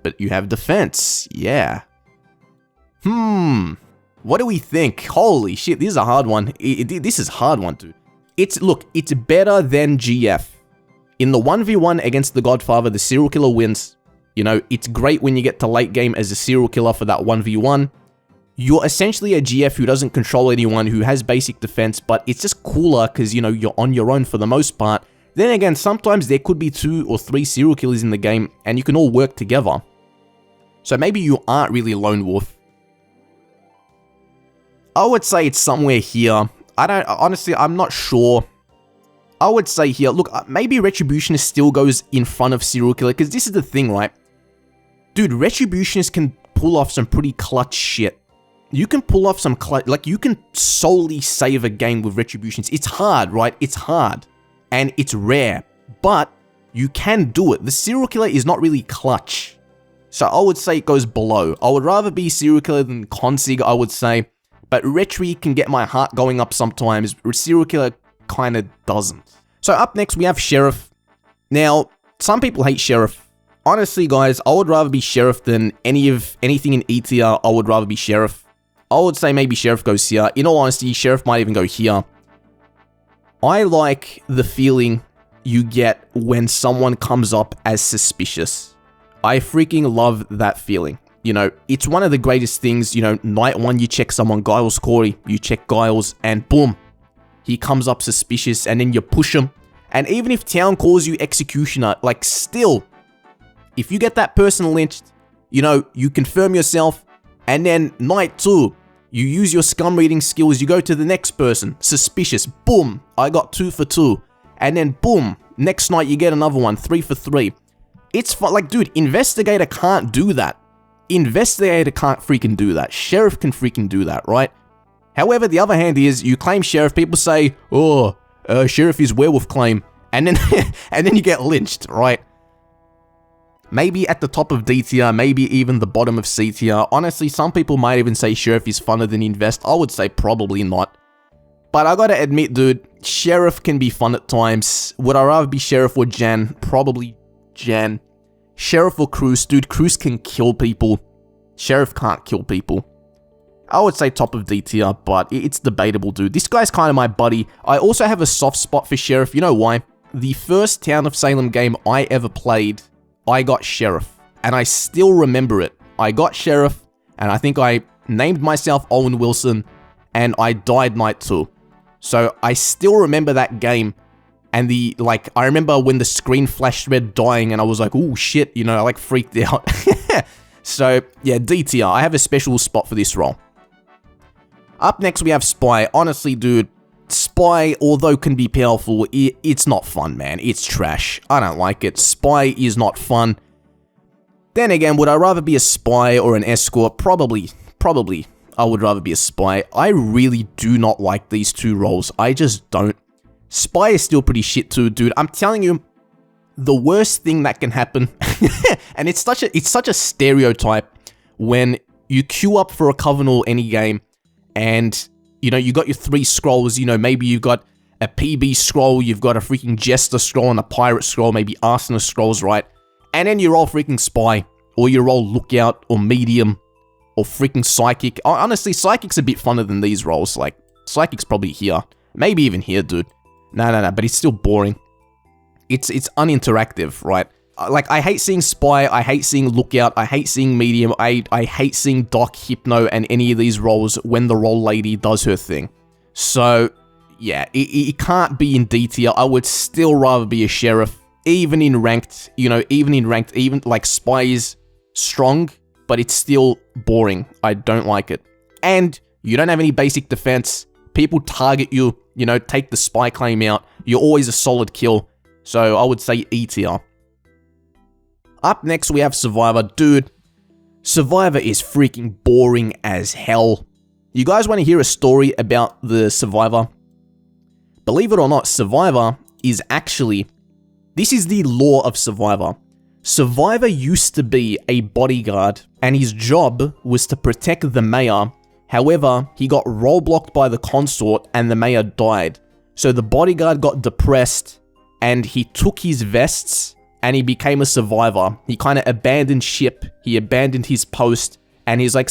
Speaker 1: But you have defense. Yeah. What do we think? Holy shit, this is a hard one. This is a hard one, dude. Look, it's better than GF. In the 1v1 against the Godfather, the Serial Killer wins. You know, it's great when you get to late game as a Serial Killer for that 1v1. You're essentially a GF who doesn't control anyone, who has basic defense, but it's just cooler because, you know, you're on your own for the most part. Then again, sometimes there could be 2 or 3 Serial Killers in the game, and you can all work together. So maybe you aren't really a lone wolf. I would say it's somewhere here. Honestly, I'm not sure. I would say here, look, maybe Retributionist still goes in front of Serial Killer, because this is the thing, right? Dude, Retributionist can pull off some pretty clutch shit. You can pull off some clutch, like, you can solely save a game with Retributionist. It's hard, right? It's hard. And it's rare. But you can do it. The Serial Killer is not really clutch. So I would say it goes below. I would rather be Serial Killer than Consig, I would say. But Retri can get my heart going up sometimes. Serial Killer kind of doesn't. So up next we have Sheriff. Now, some people hate Sheriff. Honestly, guys, I would rather be Sheriff than anything in E tier. I would rather be Sheriff. I would say maybe Sheriff goes here. In all honesty, Sheriff might even go here. I like the feeling you get when someone comes up as suspicious. I freaking love that feeling. You know, it's one of the greatest things. You know, night 1, you check someone, Giles Corey, you check Giles, and boom, he comes up suspicious, and then you push him. And even if town calls you Executioner, like, still, if you get that person lynched, you know, you confirm yourself, and then night 2, you use your scum reading skills, you go to the next person, suspicious, boom, I got 2 for 2. And then boom, next night you get another one, 3 for 3. It's fun, like, dude, Investigator can't do that. Investigator can't freaking do that. Sheriff can freaking do that, right? However, the other hand is, you claim Sheriff, people say, oh, Sheriff is werewolf claim, and then and then you get lynched, right? Maybe at the top of D tier, maybe even the bottom of C tier. Honestly, some people might even say Sheriff is funner than Invest. I would say probably not. But I gotta admit, dude, Sheriff can be fun at times. Would I rather be Sheriff or Jan? Probably Jan. Sheriff or Cruz? Dude, Cruz can kill people. Sheriff can't kill people. I would say top of D tier, but it's debatable, dude. This guy's kind of my buddy. I also have a soft spot for Sheriff. You know why? The first Town of Salem game I ever played, I got Sheriff. And I still remember it. I got Sheriff, and I think I named myself Owen Wilson, and I died night 2. So I still remember that game. And I remember when the screen flashed red dying, and I was like, oh shit, you know, I like freaked out. So, yeah, D tier. I have a special spot for this role. Up next, we have Spy. Honestly, dude, Spy, although can be powerful, it's not fun, man. It's trash. I don't like it. Spy is not fun. Then again, would I rather be a Spy or an Escort? Probably. I would rather be a spy. I really do not like these two roles. I just don't. Spy is still pretty shit too, dude. I'm telling you, the worst thing that can happen, and it's such a stereotype when you queue up for a Coven or any game, and, you know, you got your 3 scrolls, you know, maybe you've got a PB scroll, you've got a freaking Jester scroll and a Pirate scroll, maybe Arsonist scrolls, right? And then you roll freaking Spy, or you roll Lookout, or Medium, or freaking Psychic. Honestly, Psychic's a bit funner than these rolls. Like, Psychic's probably here. Maybe even here, dude. No, but it's still boring. It's uninteractive, right? Like, I hate seeing Spy, I hate seeing Lookout, I hate seeing Medium, I hate seeing Doc, Hypno, and any of these roles when the role lady does her thing. So, yeah, it can't be in D tier. I would still rather be a Sheriff, even in ranked, you know, even like Spy is strong, but it's still boring. I don't like it. And you don't have any basic defense. People target you, you know, take the Spy claim out. You're always a solid kill. So I would say E tier. Up next, we have Survivor. Dude, Survivor is freaking boring as hell. You guys want to hear a story about the Survivor? Believe it or not, Survivor is actually... This is the lore of Survivor. Survivor used to be a bodyguard, and his job was to protect the mayor. However, he got role-blocked by the Consort, and the mayor died. So the bodyguard got depressed, and he took his vests, and he became a survivor. He kind of abandoned ship, he abandoned his post, and he's like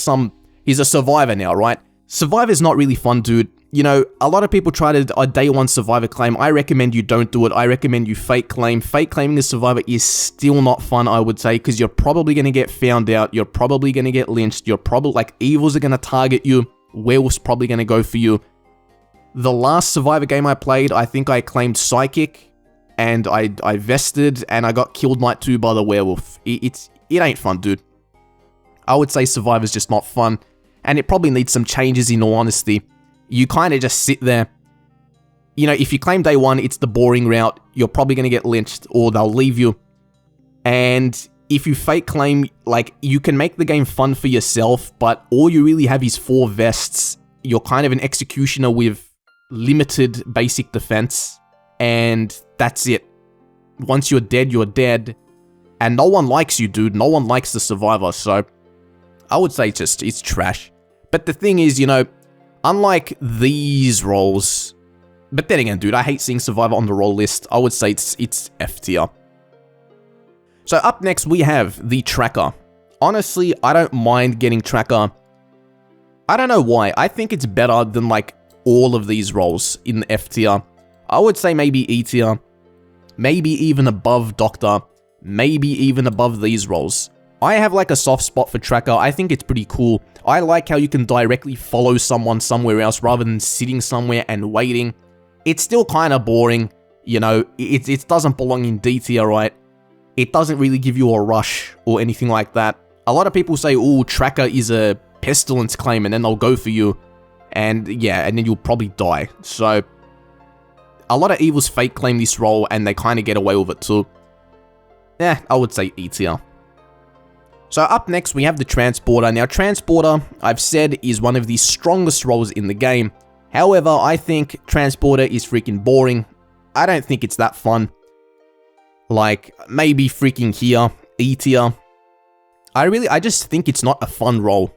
Speaker 1: he's a survivor now, right? Survivor's not really fun, dude. You know, a lot of people try to a day 1 survivor claim. I recommend you don't do it. I recommend you fake claim. Fake claiming a survivor is still not fun, I would say, because you're probably going to get found out. You're probably going to get lynched. You're probably, like, evils are going to target you. Werewolf's probably going to go for you. The last survivor game I played, I think I claimed Psychic, and I vested, and I got killed night 2 by the werewolf. It ain't fun, dude. I would say Survivor's just not fun, and it probably needs some changes, in all honesty. You kind of just sit there. You know, if you claim day 1, it's the boring route. You're probably going to get lynched, or they'll leave you. And if you fake claim, like, you can make the game fun for yourself, but all you really have is 4 vests. You're kind of an executioner with limited basic defense, and that's it. Once you're dead, you're dead. And no one likes you, dude. No one likes the Survivor, so I would say it's trash. But the thing is, you know, unlike these roles, but then again, dude, I hate seeing Survivor on the role list. I would say it's F tier. So up next, we have the Tracker. Honestly, I don't mind getting Tracker. I don't know why. I think it's better than, like, all of these roles in the F tier. I would say maybe E tier. Maybe even above Doctor. Maybe even above these roles. I have, like, a soft spot for Tracker. I think it's pretty cool. I like how you can directly follow someone somewhere else rather than sitting somewhere and waiting. It's still kind of boring, you know. It doesn't belong in D tier, right? It doesn't really give you a rush or anything like that. A lot of people say, oh, Tracker is a Pestilence claim, and then they'll go for you. And yeah, and then you'll probably die. So a lot of evils fake claim this role, and they kind of get away with it too. Yeah, I would say E tier. So up next, we have the Transporter. Now, Transporter, I've said, is one of the strongest roles in the game. However, I think Transporter is freaking boring. I don't think it's that fun. Like, maybe freaking here, E tier. I just think it's not a fun role.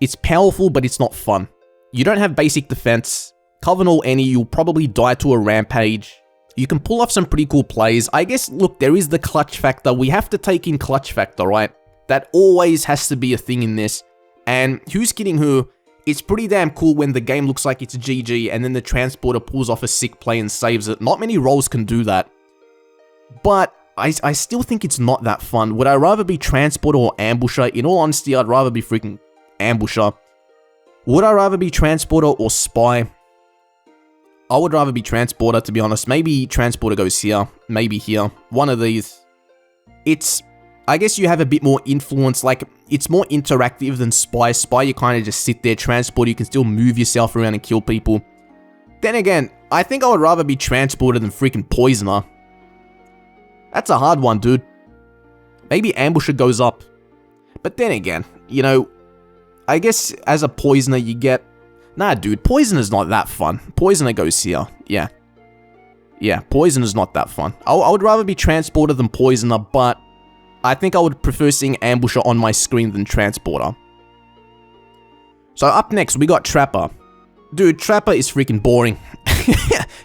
Speaker 1: It's powerful, but it's not fun. You don't have basic defense. Coven or any, you'll probably die to a rampage. You can pull off some pretty cool plays. I guess, look, there is the clutch factor. We have to take in clutch factor, right? That always has to be a thing in this. And who's kidding who? It's pretty damn cool when the game looks like it's GG and then the Transporter pulls off a sick play and saves it. Not many roles can do that. But I still think it's not that fun. Would I rather be Transporter or Ambusher? In all honesty, I'd rather be freaking Ambusher. Would I rather be Transporter or Spy? I would rather be Transporter, to be honest. Maybe Transporter goes here. Maybe here. One of these. I guess you have a bit more influence. Like, it's more interactive than Spy. Spy, you kind of just sit there. Transporter, you can still move yourself around and kill people. Then again, I think I would rather be Transporter than freaking Poisoner. That's a hard one, dude. Maybe Ambusher goes up. But then again, you know, I guess as a Poisoner you get... Nah, dude, Poisoner's not that fun. Poisoner goes here. Yeah. Yeah, Poisoner's not that fun. I would rather be Transporter than Poisoner, but I think I would prefer seeing Ambusher on my screen than Transporter. So up next, we got Trapper. Dude, Trapper is freaking boring.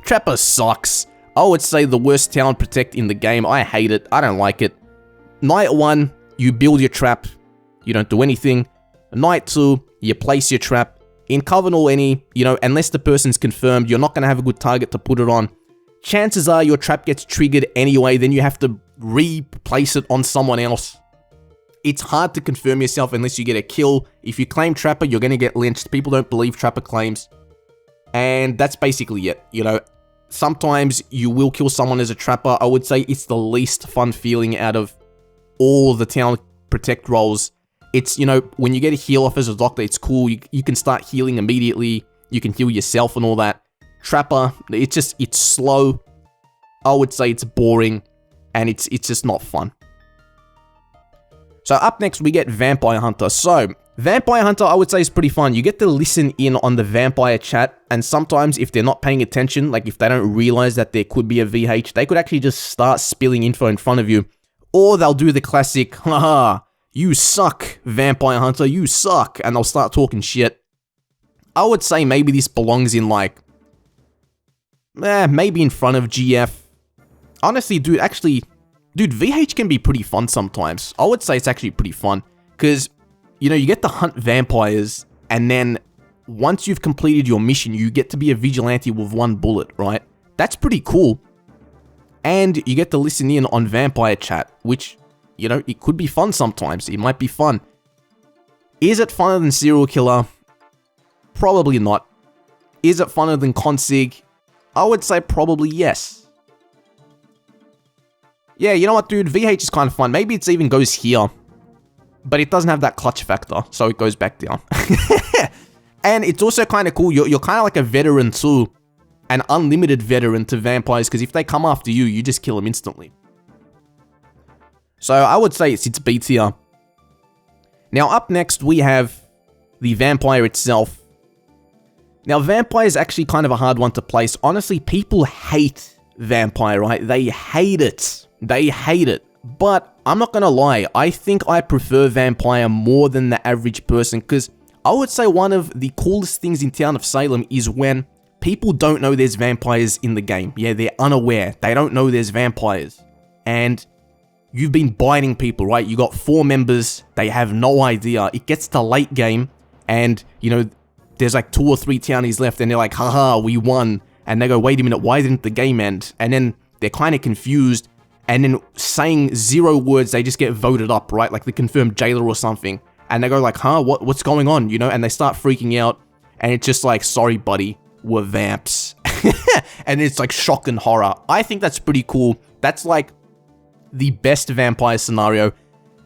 Speaker 1: Trapper sucks. I would say the worst Talent Protect in the game. I hate it. I don't like it. Night 1, you build your trap. You don't do anything. Night 2, you place your trap. In Coven or any, unless the person's confirmed, you're not going to have a good target to put it on. Chances are your trap gets triggered anyway, then you have to replace it on someone else. It's hard to confirm yourself unless you get a kill. If you claim Trapper, you're going to get lynched. People don't believe Trapper claims. And that's basically it, Sometimes you will kill someone as a Trapper. I would say it's the least fun feeling out of all the Talent Protect roles. It's, when you get a heal off as a Doctor, it's cool. You can start healing immediately. You can heal yourself and all that. Trapper, it's slow. I would say it's boring. And it's just not fun. So up next, we get Vampire Hunter. So, Vampire Hunter, I would say, is pretty fun. You get to listen in on the vampire chat, and sometimes if they're not paying attention, like if they don't realize that there could be a VH, they could actually just start spilling info in front of you. Or they'll do the classic, haha, you suck, Vampire Hunter, you suck, and they'll start talking shit. I would say maybe this belongs in maybe in front of GF. Honestly, dude, VH can be pretty fun sometimes. I would say it's actually pretty fun, because you get to hunt vampires, and then once you've completed your mission, you get to be a vigilante with 1 bullet, right? That's pretty cool. And you get to listen in on vampire chat, which, it could be fun sometimes. It might be fun. Is it funner than Serial Killer? Probably not. Is it funner than Consig? I would say probably yes. Yeah, you know what, dude? VH is kind of fun. Maybe it even goes here. But it doesn't have that clutch factor, so it goes back down. And it's also kind of cool. You're kind of like a veteran too. An unlimited veteran to vampires, because if they come after you, you just kill them instantly. So I would say it's B tier. Now up next, we have the Vampire itself. Now Vampire is actually kind of a hard one to place. Honestly, people hate Vampire, right? They hate it. They hate it. But I'm not gonna lie, I think I prefer Vampire more than the average person, because I would say one of the coolest things in Town of Salem is when people don't know there's vampires in the game. Yeah, they're unaware. They don't know there's vampires. And you've been biting people, right? You got 4 members, they have no idea. It gets to late game, and, there's like 2 or 3 townies left, and they're like, haha, we won. And they go, wait a minute, why didn't the game end? And then they're kind of confused. And then saying 0 words, they just get voted up, right? Like the confirmed Jailor or something. And they go like, huh, what's going on? And they start freaking out. And it's just like, sorry, buddy, we're vamps. And it's like shock and horror. I think that's pretty cool. That's like the best vampire scenario.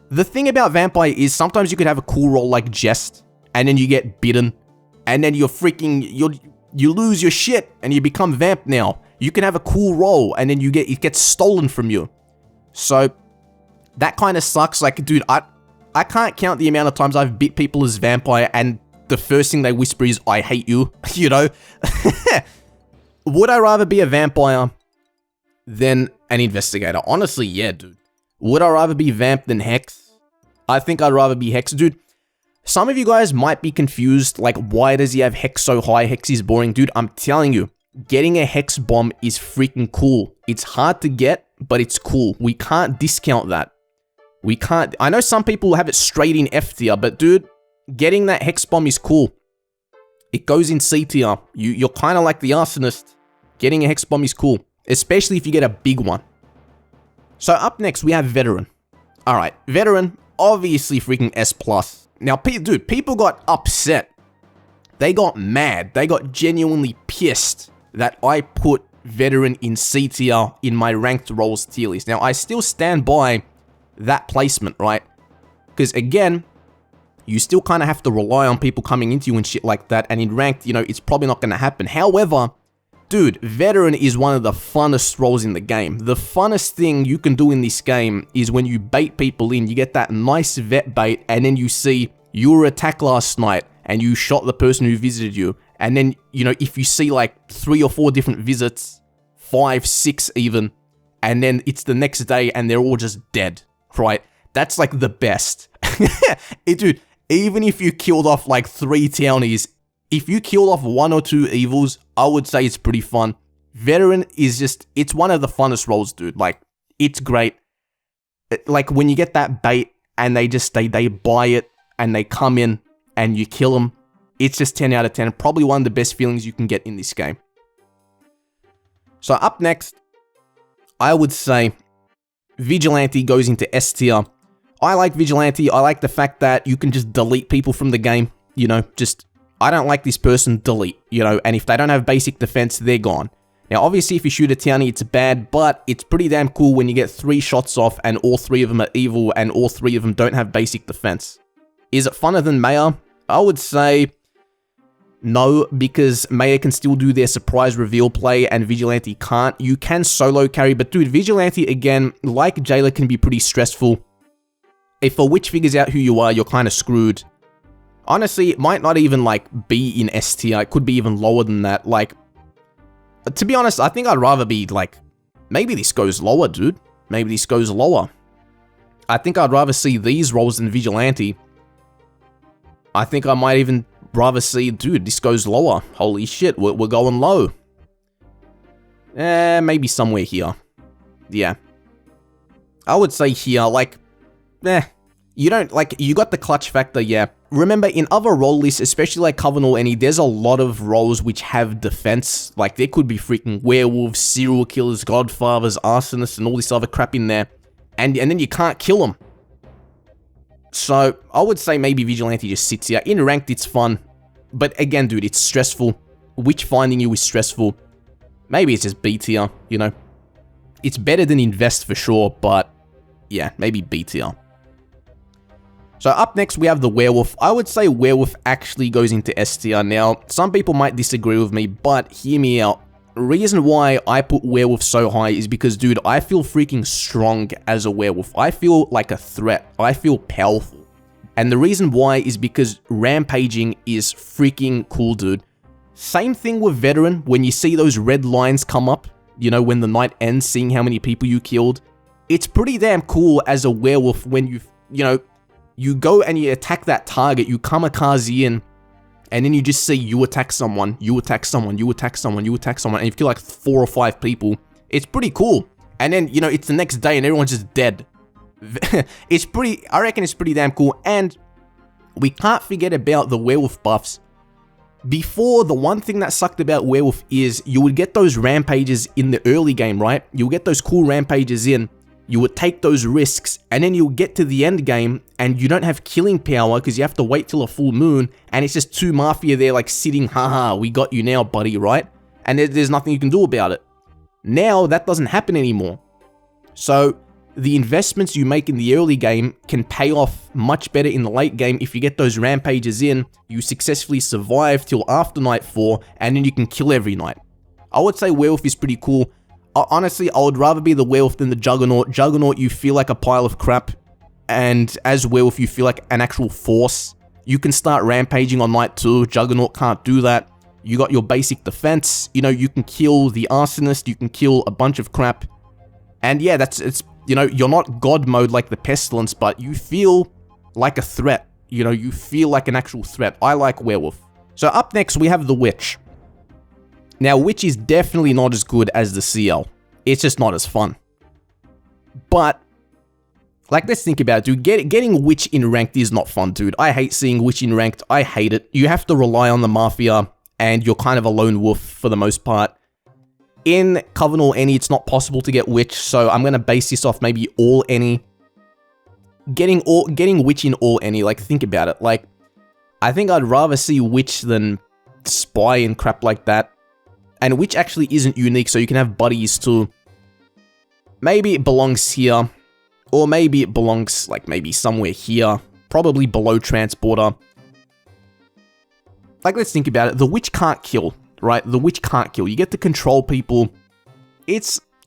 Speaker 1: The thing about vampire is sometimes you could have a cool role like Jest, and then you get bitten. And then you're freaking, you lose your shit and you become vamp now. You can have a cool role, and then it gets stolen from you. So, that kind of sucks. Like, dude, I can't count the amount of times I've bit people as vampire, and the first thing they whisper is, I hate you, Would I rather be a vampire than an investigator? Honestly, yeah, dude. Would I rather be vamp than hex? I think I'd rather be hex, dude. Some of you guys might be confused, like, why does he have hex so high? Hex is boring. Dude, I'm telling you. Getting a hex bomb is freaking cool. It's hard to get, but it's cool. We can't discount that. We can't. I know some people have it straight in F tier, but dude, getting that hex bomb is cool. It goes in C tier. You're kind of like the Arsonist. Getting a hex bomb is cool, especially if you get a big one. So up next, we have Veteran. Alright, Veteran, obviously freaking S+. Now, dude, people got upset. They got mad. They got genuinely pissed that I put Veteran in C tier in my ranked roles tier list. Now, I still stand by that placement, right? Because again, you still kind of have to rely on people coming into you and shit like that. And in ranked, it's probably not going to happen. However, dude, Veteran is one of the funnest roles in the game. The funnest thing you can do in this game is when you bait people in, you get that nice vet bait, and then you see you were attacked last night and you shot the person who visited you. And then, you know, if you see like 3 or 4 different visits, 5, 6 even, and then it's the next day and they're all just dead, right? That's like the best. Dude, even if you killed off like 3 townies, if you kill off 1 or 2 evils, I would say it's pretty fun. Veteran is just, it's one of the funnest roles, dude. Like, it's great. Like, when you get that bait and they buy it and they come in and you kill them, it's just 10 out of 10. Probably one of the best feelings you can get in this game. So up next, I would say Vigilante goes into S tier. I like Vigilante. I like the fact that you can just delete people from the game. You know, just, I don't like this person, delete. You know, and if they don't have basic defense, they're gone. Now, obviously, if you shoot a townie, it's bad, but it's pretty damn cool when you get 3 shots off and all 3 of them are evil and all 3 of them don't have basic defense. Is it funner than Mayor? I would say no, because Mayor can still do their surprise reveal play and Vigilante can't. You can solo carry, but dude, Vigilante, again, like Jailor, can be pretty stressful. If a witch figures out who you are, you're kind of screwed. Honestly, it might not even, like, be in S tier. It could be even lower than that. Like, to be honest, I think I'd rather be, like, maybe this goes lower, dude. Maybe this goes lower. I think I'd rather see these roles than Vigilante. I think I might even rather see, dude, this goes lower. Holy shit, we're going low. Maybe somewhere here. Yeah. I would say here, like, you don't, like, you got the clutch factor, yeah. Remember, in other role lists, especially like Coven or any, there's a lot of roles which have defense. Like, there could be freaking werewolves, serial killers, Godfathers, Arsonists, and all this other crap in there. And then you can't kill them. So, I would say maybe Vigilante just sits here. In ranked, it's fun. But again, dude, it's stressful. Witch finding you is stressful. Maybe it's just B tier, you know. It's better than Invest for sure, but yeah, maybe B tier. So up next, we have the Werewolf. I would say Werewolf actually goes into S tier. Now, some people might disagree with me, but hear me out. Reason why I put Werewolf so high is because, dude, I feel freaking strong as a werewolf. I feel like a threat. I feel powerful. And the reason why is because rampaging is freaking cool, dude. Same thing with Veteran. When you see those red lines come up, you know, when the night ends, seeing how many people you killed, it's pretty damn cool as a werewolf when you go and you attack that target, you kamikaze in, and then you just see you attack someone, you attack someone, you attack someone, you attack someone, and you kill like 4 or 5 people. It's pretty cool. And then, you know, it's the next day and everyone's just dead. I reckon it's pretty damn cool. And we can't forget about the werewolf buffs. Before, the one thing that sucked about werewolf is you would get those rampages in the early game, right? You would get those cool rampages in, you would take those risks, and then you would get to the end game, and you don't have killing power because you have to wait till a full moon, and it's just 2 Mafia there like sitting, haha, we got you now, buddy, right? And there's nothing you can do about it. Now, that doesn't happen anymore. So, the investments you make in the early game can pay off much better in the late game if you get those rampages in, you successfully survive till after night 4, and then you can kill every night. I would say Werewolf is pretty cool. Honestly, I would rather be the Werewolf than the Juggernaut. Juggernaut, you feel like a pile of crap, and as Werewolf, you feel like an actual force. You can start rampaging on night 2, Juggernaut can't do that. You got your basic defense, you know, you can kill the Arsonist, you can kill a bunch of crap. And yeah, it's you know, you're not God mode like the Pestilence, but you feel like a threat. You know, you feel like an actual threat. I like Werewolf. So up next, we have the Witch. Now, Witch is definitely not as good as the CL. It's just not as fun. But, like, let's think about it, dude. Getting Witch in ranked is not fun, dude. I hate seeing Witch in ranked. I hate it. You have to rely on the Mafia, and you're kind of a lone wolf for the most part. In Coven or any, it's not possible to get Witch, so I'm going to base this off maybe all any. Getting Witch in all any, like, think about it. Like, I think I'd rather see Witch than Spy and crap like that. And Witch actually isn't unique, so you can have buddies too. Maybe it belongs here. Or maybe it belongs, like, maybe somewhere here. Probably below Transporter. Like, let's think about it. The Witch can't kill, right? The Witch can't kill. You get to control people. You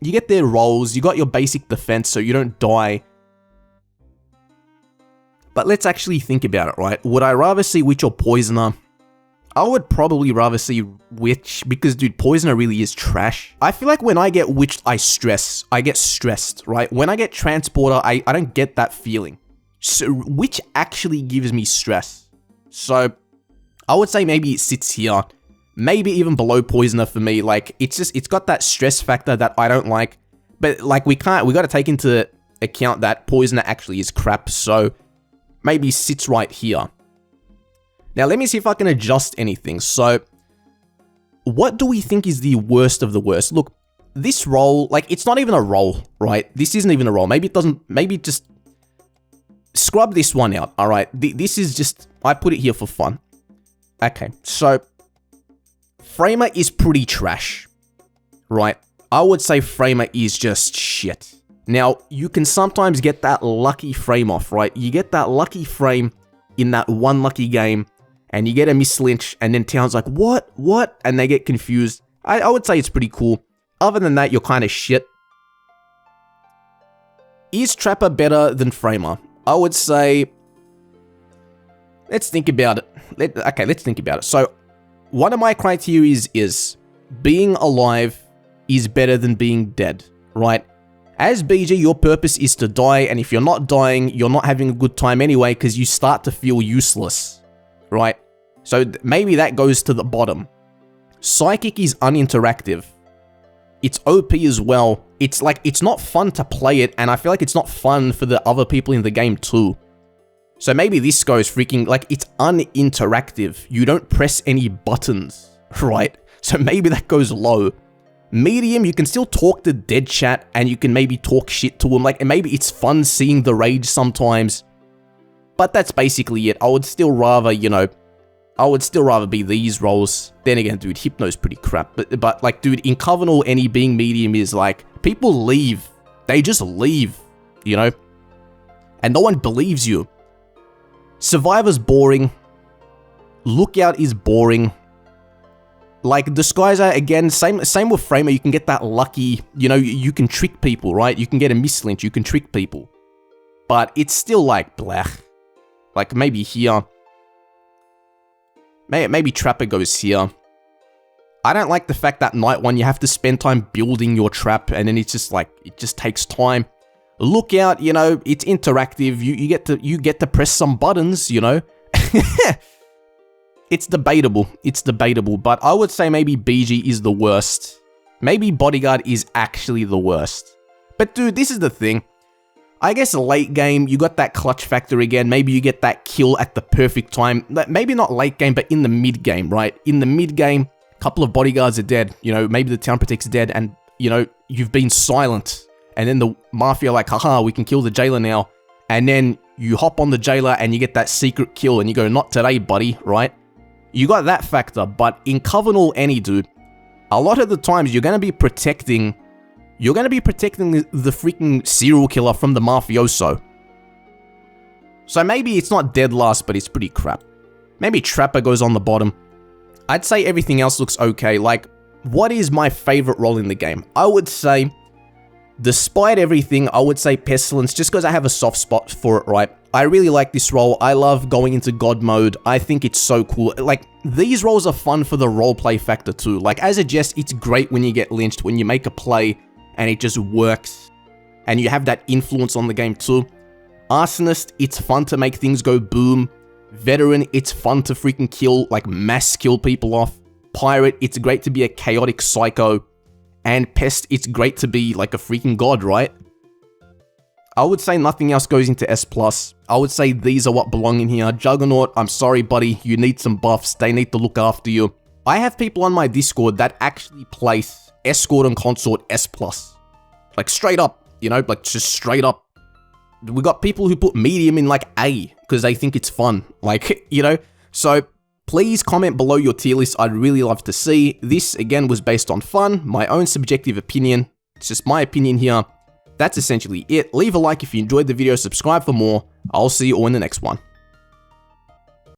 Speaker 1: get their roles. You got your basic defense, so you don't die. But let's actually think about it, right? Would I rather see Witch or Poisoner? I would probably rather see Witch, because dude, Poisoner really is trash. I feel like when I get Witched, I get stressed, right? When I get Transporter, I don't get that feeling. So Witch actually gives me stress. So I would say maybe it sits here, maybe even below Poisoner for me. Like, it's got that stress factor that I don't like. But like, we got to take into account that Poisoner actually is crap, so maybe sits right here. Now, let me see if I can adjust anything. So, what do we think is the worst of the worst? Look, this role, like, it's not even a role, right? This isn't even a role. Maybe it doesn't, maybe just scrub this one out, all right? This is just, I put it here for fun. Okay, so, Framer is pretty trash, right? I would say Framer is just shit. Now, you can sometimes get that lucky frame off, right? You get that lucky frame in that one lucky game, and you get a mislynch, and then Town's like, what? And they get confused. I would say it's pretty cool. Other than that, you're kind of shit. Is Trapper better than Framer? I would say, let's think about it. Let's think about it. So, one of my criteria is being alive is better than being dead, right? As BG, your purpose is to die, and if you're not dying, you're not having a good time anyway, because you start to feel useless, right? So maybe that goes to the bottom. Psychic is uninteractive. It's OP as well. It's like, it's not fun to play it, and I feel like it's not fun for the other people in the game too. So maybe this goes freaking, like, it's uninteractive. You don't press any buttons, right? So maybe that goes low. Medium, you can still talk to dead chat, and you can maybe talk shit to them, like, and maybe it's fun seeing the rage sometimes. But that's basically it. I would still rather, you know, I would still rather be these roles. Then again, dude, Hypno's pretty crap. But like, dude, in Coven or any, being medium is like, people leave. They just leave, you know? And no one believes you. Survivor's boring. Lookout is boring. Like, Disguiser, again, same with Framer, you can get that lucky, you know, you can trick people, right? You can get a mislynch, you can trick people. But it's still like, blech. Like, maybe here. Maybe Trapper goes here. I don't like the fact that night one, you have to spend time building your trap, and then it's just like, it just takes time. Lookout, you know, it's interactive, you get to press some buttons, you know? It's debatable, but I would say maybe BG is the worst. Maybe Bodyguard is actually the worst. But dude, this is the thing. I guess late game, you got that clutch factor again. Maybe you get that kill at the perfect time. Maybe not late game, but in the mid game, right? In the mid game, a couple of bodyguards are dead. You know, maybe the town protect's dead, and, you know, you've been silent. And then the Mafia like, haha, we can kill the Jailor now. And then you hop on the Jailor and you get that secret kill, and you go, not today, buddy, right? You got that factor, but in Coven or any, dude, a lot of the times you're going to be protecting the freaking serial killer from the Mafioso. So maybe it's not dead last, but it's pretty crap. Maybe Trapper goes on the bottom. I'd say everything else looks okay. Like, what is my favorite role in the game? I would say, despite everything, I would say Pestilence, just because I have a soft spot for it, right? I really like this role. I love going into God mode. I think it's so cool. Like, these roles are fun for the roleplay factor too. Like, as a Jest, it's great when you get lynched, when you make a play and it just works, and you have that influence on the game too. Arsonist, it's fun to make things go boom. Veteran, it's fun to freaking kill, like, mass kill people off. Pirate, it's great to be a chaotic psycho. And Pest, it's great to be like a freaking god, right? I would say nothing else goes into S+. I would say these are what belong in here. Juggernaut, I'm sorry, buddy. You need some buffs. They need to look after you. I have people on my Discord that actually place Escort and Consort S+. Like, straight up, you know? Like, just straight up. We got people who put medium in, like, A, because they think it's fun. Like, you know? So, please comment below your tier list. I'd really love to see. This, again, was based on fun. My own subjective opinion. It's just my opinion here. That's essentially it. Leave a like if you enjoyed the video, subscribe for more. I'll see you all in the next one.